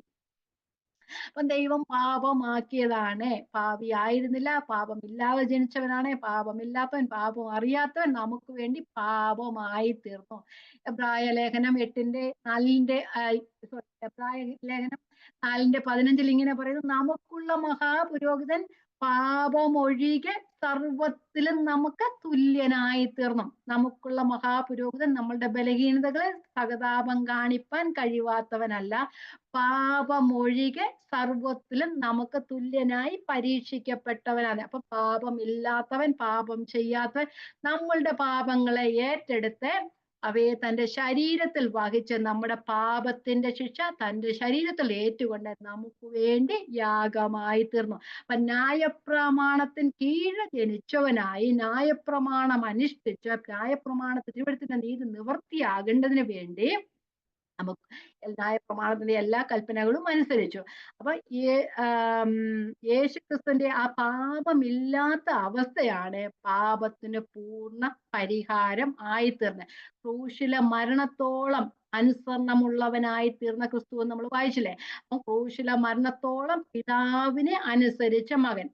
A: അപ്പൊ ദൈവം പാപമാക്കിയതാണ്. പാപിയായിരുന്നില്ല, പാപമില്ലാതെ ജനിച്ചവനാണ്. പാപമില്ലാത്തവൻ, പാപം അറിയാത്തവൻ നമുക്ക് വേണ്ടി പാപമായി തീർന്നു. എബ്രായ ലേഖനം 8:4 എബ്രായ ലേഖനം 4:15 ഇങ്ങനെ പറയുന്നു, നമുക്കുള്ള മഹാപുരോഹിതൻ പാപമൊഴികെ സർവത്തിലും നമുക്ക് തുല്യനായി തീർന്നു. നമുക്കുള്ള മഹാപുരോഹിതൻ നമ്മളുടെ ബലഹീനതകളെ സഹതാപം കാണിപ്പാൻ കഴിവാത്തവനല്ല, പാപമൊഴികെ സർവത്തിലും നമുക്ക് തുല്യനായി പരീക്ഷിക്കപ്പെട്ടവനാണ്. അപ്പൊ പാപമില്ലാത്തവൻ, പാപം ചെയ്യാത്തവൻ നമ്മളുടെ പാപങ്ങളെ ഏറ്റെടുത്ത് അവയെ തന്റെ ശരീരത്തിൽ വഹിച്ച് നമ്മുടെ പാപത്തിന്റെ ശിക്ഷ തന്റെ ശരീരത്തിൽ ഏറ്റുകൊണ്ട് നമുക്ക് വേണ്ടി യാഗമായി തീർന്നു. അപ്പൊ ന്യായപ്രമാണത്തിന് കീഴെ ജനിച്ചവനായി ന്യായപ്രമാണം അനുഷ്ഠിച്ച് തിരുവഴുത്തിന്റെ നീതി നിവൃത്തിയാകേണ്ടതിന് വേണ്ടി നമുക്ക് ന്യായപ്രമാണത്തിന്റെ എല്ലാ കൽപ്പനകളും അനുസരിച്ചു. അപ്പൊ യേശുക്രിസ്തുവിന്റെ ആ പാപമില്ലാത്ത അവസ്ഥയാണ് പാപത്തിന് പൂർണ്ണ പരിഹാരം ആയിത്തീർന്നത്. ക്രൂശിലെ മരണത്തോളം അനുസരണമുള്ളവനായി തീർന്ന ക്രിസ്തു എന്ന് നമ്മൾ വായിച്ചില്ലേ. അപ്പൊ ക്രൂശിലെ മരണത്തോളം പിതാവിനെ അനുസരിച്ച മകൻ.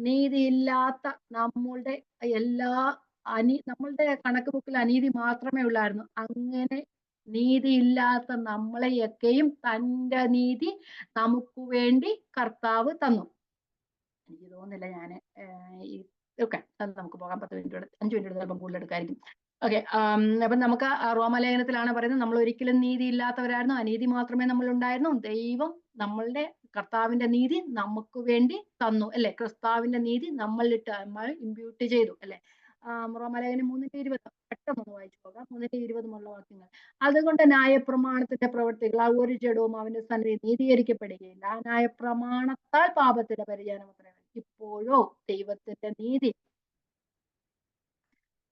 A: നീതിയില്ലാത്ത നമ്മളുടെ എല്ലാ നമ്മളുടെ കണക്ക് ബുക്കിൽ അനീതി മാത്രമേ ഉള്ളായിരുന്നു. അങ്ങനെ നീതിയില്ലാത്ത നമ്മളെയൊക്കെയും തന്റെ നീതി നമുക്ക് വേണ്ടി കർത്താവ് തന്നു. എനിക്ക് തോന്നുന്നില്ല ഞാന് ഓക്കെ, അത് നമുക്ക് പോകാം. 10 മിനിറ്റ് 5 മിനിറ്റ് ചിലപ്പം കൂടുതൽ എടുക്കായിരിക്കും. ഓക്കെ, അപ്പൊ നമുക്ക് റോമാലേഖനത്തിലാണ് പറയുന്നത്, നമ്മൾ ഒരിക്കലും നീതി ഇല്ലാത്തവരായിരുന്നു, അനീതി മാത്രമേ നമ്മൾ ഉണ്ടായിരുന്നു. ദൈവം നമ്മളുടെ കർത്താവിന്റെ നീതി നമുക്ക് വേണ്ടി തന്നു അല്ലെ. ക്രിസ്താവിന്റെ നീതി നമ്മളിട്ട് നമ്മൾ ഇമ്പ്യൂട്ട് ചെയ്തു അല്ലെ. റോമാലേഖനം 3:20 പെട്ടെന്ന് വായിച്ചു പോകാം. 3:20 വാക്യങ്ങൾ. അതുകൊണ്ട് ന്യായപ്രമാണത്തിന്റെ പ്രവൃത്തികൾ ആ ഒരു ജഡവും അവന്റെ സന്നിധി നീതീകരിക്കപ്പെടുകയില്ല. ആ ന്യായപ്രമാണത്താൽ പാപത്തിന്റെ പരിചാരം ഇപ്പോഴോ ദൈവത്തിന്റെ നീതി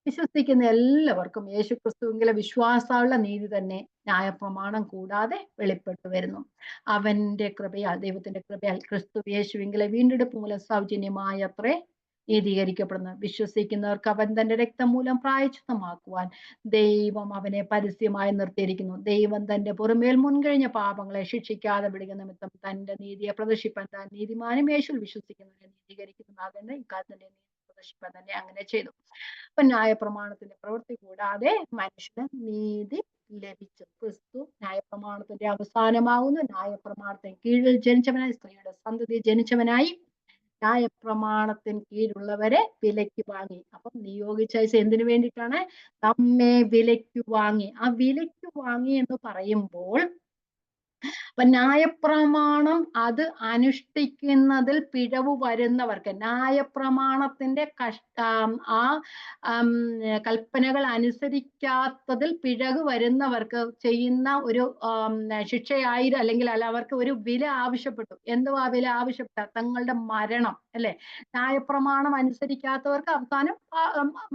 A: വിശ്വസിക്കുന്ന എല്ലാവർക്കും യേശുക്രിസ്തുവിലെ വിശ്വാസമുള്ള നീതി തന്നെ ന്യായപ്രമാണം കൂടാതെ വെളിപ്പെട്ടു വരുന്നു. അവന്റെ കൃപയാൽ, ദൈവത്തിന്റെ കൃപയാൽ ക്രിസ്തു യേശുവിലെ വീണ്ടെടുപ്പ് മൂലം സൗജന്യമായി അത്രേ നീതീകരിക്കപ്പെടുന്നു. വിശ്വസിക്കുന്നവർക്ക് അവൻ തന്റെ രക്തം മൂലം പ്രായശ്ചിത്തമാക്കുവാൻ ദൈവം അവനെ പരസ്യമായി നിർത്തിയിരിക്കുന്നു. ദൈവം തന്റെ പുറമേൽ മുൻകഴിഞ്ഞ പാപങ്ങളെ ശിക്ഷിക്കാതെ വിടുക നിമിത്തം തന്റെ നീതിയെ പ്രദർശിപ്പാൻ താൻ നീതിമാനും യേശുവിൽ വിശ്വസിക്കുന്നവരെ നീതീകരിക്കുന്നതാകേണ്ട ഇക്കാലത്തിന്റെ നീതി പ്രദർശിപ്പാൻ തന്നെ അങ്ങനെ ചെയ്തു. അപ്പൊ ന്യായപ്രമാണത്തിന്റെ പ്രവൃത്തി കൂടാതെ മനുഷ്യന് നീതി ലഭിച്ചു. ക്രിസ്തു ന്യായപ്രമാണത്തിന്റെ അവസാനമാകുന്നു. ന്യായപ്രമാണത്തിന് കീഴിൽ ജനിച്ചവനായി, സ്ത്രീയുടെ സന്തതി ജനിച്ചവനായി ന്യായപ്രമാണത്തിന് കീഴിലുള്ളവരെ വിലയ്ക്ക് വാങ്ങി. അപ്പം നിയോഗിച്ചയച്ച എന്തിനു വേണ്ടിയിട്ടാണ്? നമ്മെ വിലയ്ക്ക് വാങ്ങി. ആ വിലയ്ക്ക് വാങ്ങി എന്ന് പറയുമ്പോൾ അപ്പൊ ന്യായപ്രമാണം അത് അനുഷ്ഠിക്കുന്നതിൽ പിഴവ് വരുന്നവർക്ക്, ന്യായപ്രമാണത്തിന്റെ ആ കൽപ്പനകൾ അനുസരിക്കാത്തതിൽ പിഴവ് വരുന്നവർക്ക് ചെയ്യുന്ന ഒരു ശിക്ഷയായി, അല്ലെങ്കിൽ അവർക്ക് ഒരു വില ആവശ്യപ്പെട്ടു. എന്തുവാ വില ആവശ്യപ്പെട്ട? തങ്ങളുടെ മരണം അല്ലെ. ന്യായപ്രമാണം അനുസരിക്കാത്തവർക്ക് അവസാനം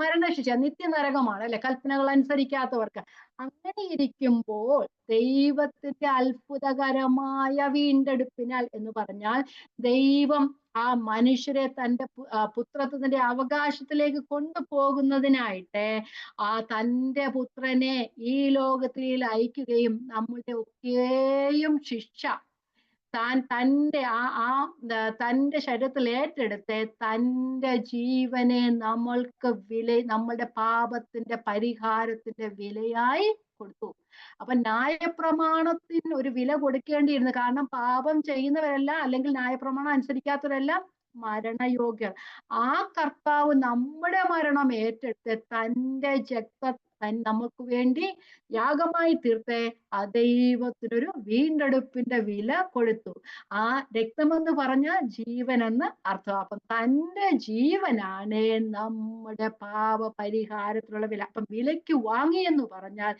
A: മരണശിക്ഷ, നിത്യനരകമാണ് അല്ലെ, കൽപ്പനകൾ അനുസരിക്കാത്തവർക്ക്. അങ്ങനെ ഇരിക്കുമ്പോൾ ദൈവത്തിന്റെ അത്ഭുതകരമായ വീണ്ടെടുപ്പിനാൽ എന്ന് പറഞ്ഞാൽ, ദൈവം ആ മനുഷ്യരെ തന്റെ പുത്രത്വത്തിന്റെ അവകാശത്തിലേക്ക് കൊണ്ടുപോകുന്നതിനായിട്ട് തന്റെ പുത്രനെ ഈ ലോകത്തിൽ അയക്കുകയും നമ്മളുടെ ഒക്കെയും ശിക്ഷ തന്റെ ശരീരത്തിൽ ഏറ്റെടുത്ത് തന്റെ ജീവനെ നമ്മൾക്ക് നമ്മളുടെ പാപത്തിന്റെ പരിഹാരത്തിന്റെ വിലയായി കൊടുത്തു. അപ്പൊ ന്യായപ്രമാണത്തിന് ഒരു വില കൊടുക്കേണ്ടിയിരുന്നു. കാരണം പാപം ചെയ്യുന്നവരെല്ലാം, അല്ലെങ്കിൽ ന്യായപ്രമാണം അനുസരിക്കാത്തവരെല്ലാം മരണയോഗ്യർ. ആ കർത്താവ് നമ്മുടെ മരണം ഏറ്റെടുത്ത് തന്റെ നമുക്ക് വേണ്ടി യാഗമായി തീർത്ത് ആ ദൈവത്തിനൊരു വീണ്ടെടുപ്പിന്റെ വില കൊടുത്തു. ആ രക്തമെന്ന് പറഞ്ഞ ജീവനെന്ന് അർത്ഥം. അപ്പം തന്റെ ജീവനാണ് നമ്മുടെ പാപ പരിഹാരത്തിനുള്ള വില. അപ്പം വിലയ്ക്ക് വാങ്ങി എന്ന് പറഞ്ഞാൽ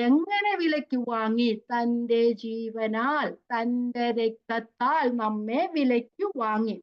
A: എങ്ങനെ വിലയ്ക്ക് വാങ്ങി? തന്റെ ജീവനാൽ, തന്റെ രക്തത്താൽ നമ്മെ വിലയ്ക്ക് വാങ്ങി.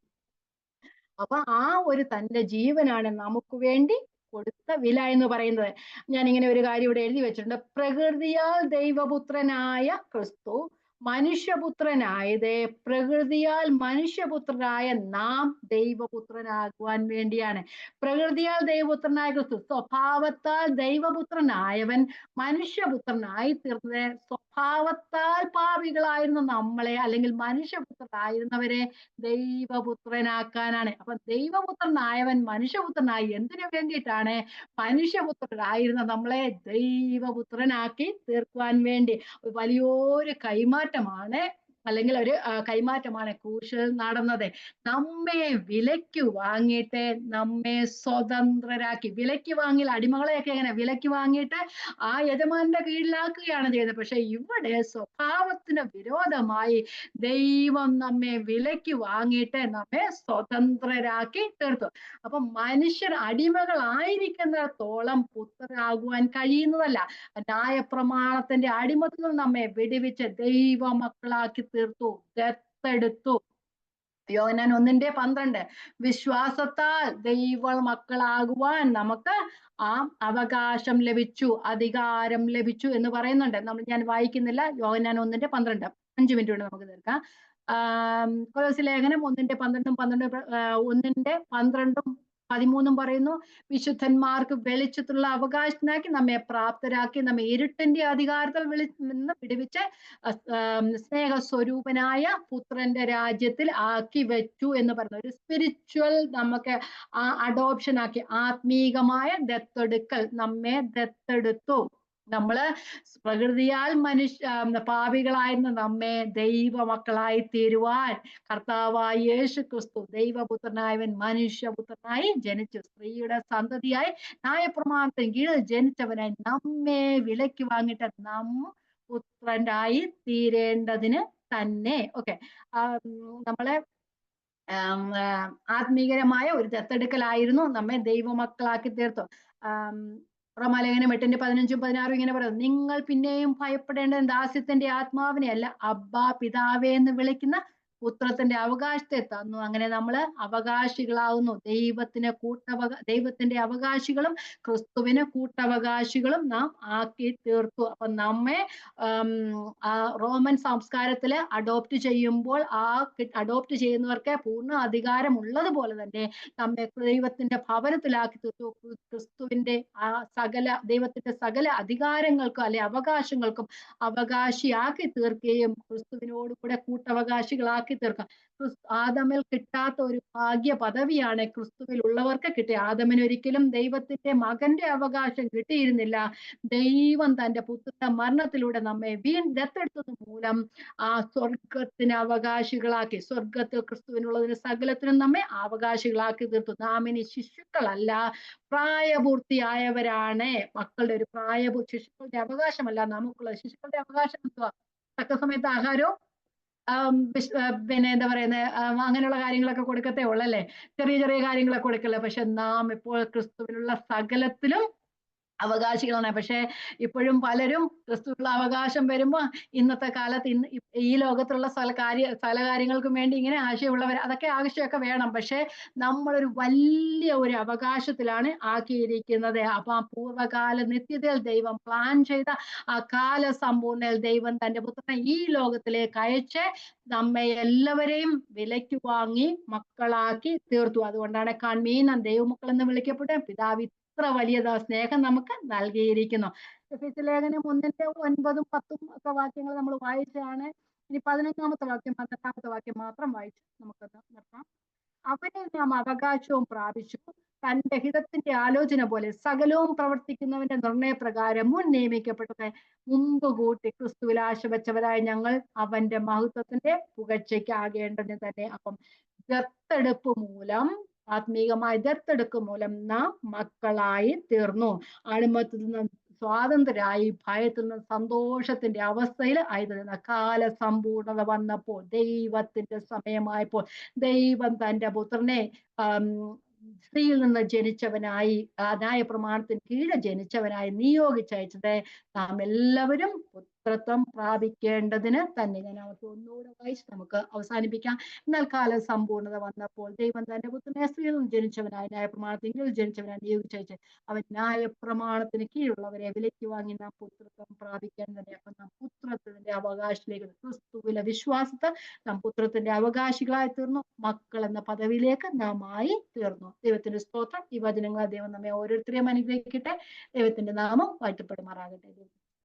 A: അപ്പൊ ആ ഒരു തന്റെ ജീവനാണ് നമുക്ക് വേണ്ടി കൊടുത്ത വില എന്ന് പറയുന്നത്. ഞാൻ ഇങ്ങനെ ഒരു കാര്യം ഇവിടെ എഴുതി വെച്ചിട്ടുണ്ട്. പ്രകൃതിയാൽ ദൈവപുത്രനായ ക്രിസ്തു മനുഷ്യപുത്രനായത് പ്രകൃതിയാൽ മനുഷ്യപുത്രനായ നാം ദൈവപുത്രനാകുവാൻ വേണ്ടിയാണ്. പ്രകൃതിയാൽ ദൈവപുത്രനായ ക്രിസ്തു, സ്വഭാവത്താൽ ദൈവപുത്രനായവൻ മനുഷ്യപുത്രനായി തീർന്നത് സ്വഭാവത്താൽ പാപികളായിരുന്ന നമ്മളെ, അല്ലെങ്കിൽ മനുഷ്യപുത്രനായിരുന്നവരെ ദൈവപുത്രനാക്കാനാണ്. അപ്പൊ ദൈവപുത്രനായവൻ മനുഷ്യപുത്രനായി എന്തിനു വേണ്ടിയിട്ടാണ്? മനുഷ്യപുത്രനായിരുന്ന നമ്മളെ ദൈവപുത്രനാക്കി തീർക്കുവാൻ വേണ്ടി. വലിയൊരു കൈമാറ്റമാണ്, അല്ലെങ്കിൽ ഒരു കൈമാറ്റമാണ് ക്രൂശിൽ നടന്നത്. നമ്മെ വിലയ്ക്ക് വാങ്ങിയിട്ട് നമ്മെ സ്വതന്ത്രരാക്കി. വിലയ്ക്ക് വാങ്ങിയ അടിമകളെയൊക്കെ എങ്ങനെ വിലയ്ക്ക് വാങ്ങിയിട്ട് ആ യജമാന്റെ കീഴിലാക്കുകയാണ് ചെയ്യുന്നത്. പക്ഷെ ഇവിടെ സ്വഭാവത്തിന് വിരോധമായി ദൈവം നമ്മെ വിലയ്ക്ക് വാങ്ങിയിട്ട് നമ്മെ സ്വതന്ത്രരാക്കി തീർത്തു. അപ്പൊ മനുഷ്യർ അടിമകളായിരിക്കുന്നിടത്തോളം പുത്രരാകുവാൻ കഴിയുന്നതല്ല. ന്യായപ്രമാണത്തിന്റെ അടിമത്തിൽ നമ്മെ വിടുവിച്ച് ദൈവ മക്കളാക്കി തീർത്തു, ദത്തെടുത്തു. യോഹന്നാൻ 1:12 വിശ്വാസത്താൽ ദൈവ മക്കളാകുവാൻ നമുക്ക് ആ അവകാശം ലഭിച്ചു, അധികാരം ലഭിച്ചു എന്ന് പറയുന്നുണ്ട്. ഞാൻ വായിക്കുന്നില്ല. യോഹന്നാൻ 1:12. 5 മിനിറ്റ് കൊണ്ട് നമുക്ക് തീർക്കാം. കൊലോസ്യ ലേഖനം 1:12 പറയുന്നു, വിശുദ്ധന്മാർക്ക് വെളിച്ചത്തിലുള്ള അവകാശത്തിനാക്കി നമ്മെ പ്രാപ്തരാക്കി നമ്മെ ഇരുട്ടിന്റെ അധികാരത്തിൽ നിന്ന് വിടുവിച്ച് സ്നേഹസ്വരൂപനായ പുത്രന്റെ രാജ്യത്തിൽ ആക്കി വെച്ചു എന്ന് പറയുന്നത് ഒരു സ്പിരിച്വൽ നമുക്ക് അഡോപ്ഷൻ ആക്കി, ആത്മീകമായ ദത്തെടുക്കൽ. നമ്മെ ദത്തെടുത്തു. നമ്മള് പ്രകൃതിയാൽ പാപികളായിരുന്ന നമ്മെ ദൈവമക്കളായി തീരുവാൻ കർത്താവായ യേശു ക്രിസ്തു ദൈവപുത്രനായവൻ മനുഷ്യപുത്രനായി ജനിച്ചു. സ്ത്രീയുടെ സന്തതിയായി ന്യായപ്രമാണത്തിന് കീഴിൽ ജനിച്ചവനായി നമ്മെ വിലയ്ക്ക് വാങ്ങിയിട്ട് നാം പുത്രനായി തീരേണ്ടതിന് തന്നെ. ഓക്കെ, നമ്മളെ ആത്മീകരമായ ഒരു ദത്തെടുക്കലായിരുന്നു നമ്മെ ദൈവമക്കളാക്കി തീർത്തു. റോമാലേഖനം 8:15-16 ഇങ്ങനെ പറയുന്നു, നിങ്ങൾ പിന്നെയും ഭയപ്പെടേണ്ടത് ദാസ്യത്തിന്റെ ആത്മാവിനെ അല്ല, അബ്ബാ പിതാവേ എന്ന് വിളിക്കുന്ന പുത്രത്തിന്റെ അവകാശത്തെ തന്നു. അങ്ങനെ നമ്മള് അവകാശികളാവുന്നു. ദൈവത്തിന്റെ അവകാശികളും ക്രിസ്തുവിന് കൂട്ടവകാശികളും നാം ആക്കി തീർത്തു. അപ്പൊ നമ്മെ റോമൻ സംസ്കാരത്തില് അഡോപ്റ്റ് ചെയ്യുമ്പോൾ അഡോപ്റ്റ് ചെയ്യുന്നവർക്ക് പൂർണ്ണ അധികാരം ഉള്ളതുപോലെ തന്നെ നമ്മെ ദൈവത്തിന്റെ ഭവനത്തിലാക്കി തീർത്തു. ക്രിസ്തുവിന്റെ ദൈവത്തിന്റെ സകല അധികാരങ്ങൾക്കും അല്ലെ അവകാശങ്ങൾക്കും അവകാശിയാക്കി തീർക്കുകയും ക്രിസ്തുവിനോടുകൂടെ കൂട്ടവകാശികളാക്കി തീർക്കാം. ആദമിൽ കിട്ടാത്ത ഒരു ഭാഗ്യ പദവിയാണ് ക്രിസ്തുവിൽ ഉള്ളവർക്ക് കിട്ടിയ. ആദമിന് ഒരിക്കലും ദൈവത്തിന്റെ മകന്റെ അവകാശം കിട്ടിയിരുന്നില്ല. ദൈവം തന്റെ പുത്രന്റെ മരണത്തിലൂടെ നമ്മെ ദത്തെടുത്തത് മൂലം ആ സ്വർഗത്തിന് അവകാശികളാക്കി. സ്വർഗത്തിൽ ക്രിസ്തുവിനുള്ളതിന് സകലത്തിനും നമ്മെ അവകാശികളാക്കി തീർത്തു. നാം ഇനി ശിശുക്കളല്ല, പ്രായപൂർത്തിയായവരാണ്. മക്കളുടെ ഒരു ശിശുക്കളുടെ അവകാശമല്ല നമുക്കുള്ള. ശിശുക്കളുടെ അവകാശം എന്തുവാ? തക്ക സമയത്ത് ആഹാരവും പിന്നെ എന്താ പറയുന്നത്, അങ്ങനെയുള്ള കാര്യങ്ങളൊക്കെ കൊടുക്കത്തേ ഉള്ളല്ലേ. ചെറിയ ചെറിയ കാര്യങ്ങളൊക്കെ കൊടുക്കല്ലേ. പക്ഷെ നാം ഇപ്പോൾ ക്രിസ്തുവിനുള്ള സകലത്തിലും അവകാശികളാണ്. പക്ഷെ ഇപ്പോഴും പലരും ക്രിസ്തുവിനുള്ള അവകാശം വരുമ്പോ ഇന്നത്തെ കാലത്ത് ഈ ലോകത്തുള്ള സകല കാര്യങ്ങൾക്കും വേണ്ടി ഇങ്ങനെ ആശയമുള്ളവർ, അതൊക്കെ ആവശ്യമൊക്കെ വേണം. പക്ഷെ നമ്മളൊരു വലിയ ഒരു അവകാശത്തിലാണ് ആക്കിയിരിക്കുന്നത്. അപ്പൊ ആ പൂർവ്വകാല നിത്യതയിൽ ദൈവം പ്ലാൻ ചെയ്ത ആ കാല സമ്പൂർണ്ണയിൽ ദൈവം തന്റെ പുത്രനെ ഈ ലോകത്തിലേക്ക് അയച്ച് നമ്മെ എല്ലാവരെയും വിലയ്ക്ക് വാങ്ങി മക്കളാക്കി തീർത്തു. അതുകൊണ്ടാണ് കാൺമീൻ ദൈവമക്കൾ എന്ന് വിളിക്കപ്പെട്ട പിതാവ് ഇത്ര വലിയ സ്നേഹം നമുക്ക് നൽകിയിരിക്കുന്നു. എഫെസ്യ ലേഖനം 1:9-10 ഒക്കെ വാക്യങ്ങൾ നമ്മൾ വായിച്ചാണ്. ഇനി 11-ാമത്തെ വാക്യം 12-ാമത്തെ വാക്യം മാത്രം വായിച്ച് നമുക്ക് നിർത്താം.
B: അവനിൽ നാം അവകാശവും പ്രാപിച്ചു. തന്റെ ഹിതത്തിന്റെ ആലോചന പോലെ സകലവും പ്രവർത്തിക്കുന്നവന്റെ നിർണയപ്രകാരം മുൻ നിയമിക്കപ്പെട്ടത് മുമ്പ് കൂട്ടി ക്രിസ്തുവിൽ ആശ വെച്ചവരായ ഞങ്ങൾ അവന്റെ മഹത്വത്തിന്റെ പുകഴ്ചയ്ക്ക് ആകേണ്ടത് തന്നെ. അപ്പം ദത്തെടുപ്പ് മൂലം, ആത്മീകമായ ദത്തെടുപ്പ് മൂലം നാം മക്കളായി തീർന്നു. അടിമത്തിൽ നിന്ന് സ്വാതന്ത്രരായി, ഭയത്തിൽ നിന്ന് സന്തോഷത്തിന്റെ അവസ്ഥയിൽ ആയിരുന്ന കാലസമ്പൂർണത വന്നപ്പോൾ, ദൈവത്തിന്റെ സമയമായപ്പോൾ ദൈവം തന്റെ പുത്രനെ സ്ത്രീയിൽ നിന്ന് ജനിച്ചവനായി, ന്യായപ്രമാണത്തിന് കീഴെ ജനിച്ചവനായി നിയോഗിച്ചയച്ചത് നാം എല്ലാവരും പുത്രത്വം പ്രാപിക്കേണ്ടതിന് തന്നെ. ഞാൻ അവർക്ക് ഒന്നുകൂടെ വായിച്ച് നമുക്ക് അവസാനിപ്പിക്കാം. എന്നാൽ കാല സമ്പൂർണത വന്നപ്പോൾ ദൈവം തന്റെ പുത്രനെ സ്ത്രീയിൽ നിന്ന് ജനിച്ചവനായി, ന്യായപ്രമാണത്തിന് കീഴിൽ ജനിച്ചവനായി നിയോഗിച്ചയച്ച് അവൻ ന്യായപ്രമാണത്തിന് കീഴുള്ളവരെ വിലയ്ക്ക് വാങ്ങി നാം പുത്രത്വം പ്രാപിക്കാൻ തന്നെ. അപ്പൊ നാം പുത്രത്വത്തിന്റെ അവകാശത്തിലേക്ക്, ക്രിസ്തുവിലെ വിശ്വാസത്തെ നാം പുത്രത്തിന്റെ അവകാശികളായി തീർന്നു, മക്കൾ എന്ന പദവിയിലേക്ക് നാം ആയി തീർന്നു. ദൈവത്തിന്റെ സ്തോത്രം. ഈ വചനങ്ങളെ ദൈവം നമ്മെ ഓരോരുത്തരെയും അനുഗ്രഹിക്കട്ടെ. ദൈവത്തിന്റെ നാമം വാഴ്ത്തപ്പെടുമാറാകട്ടെ.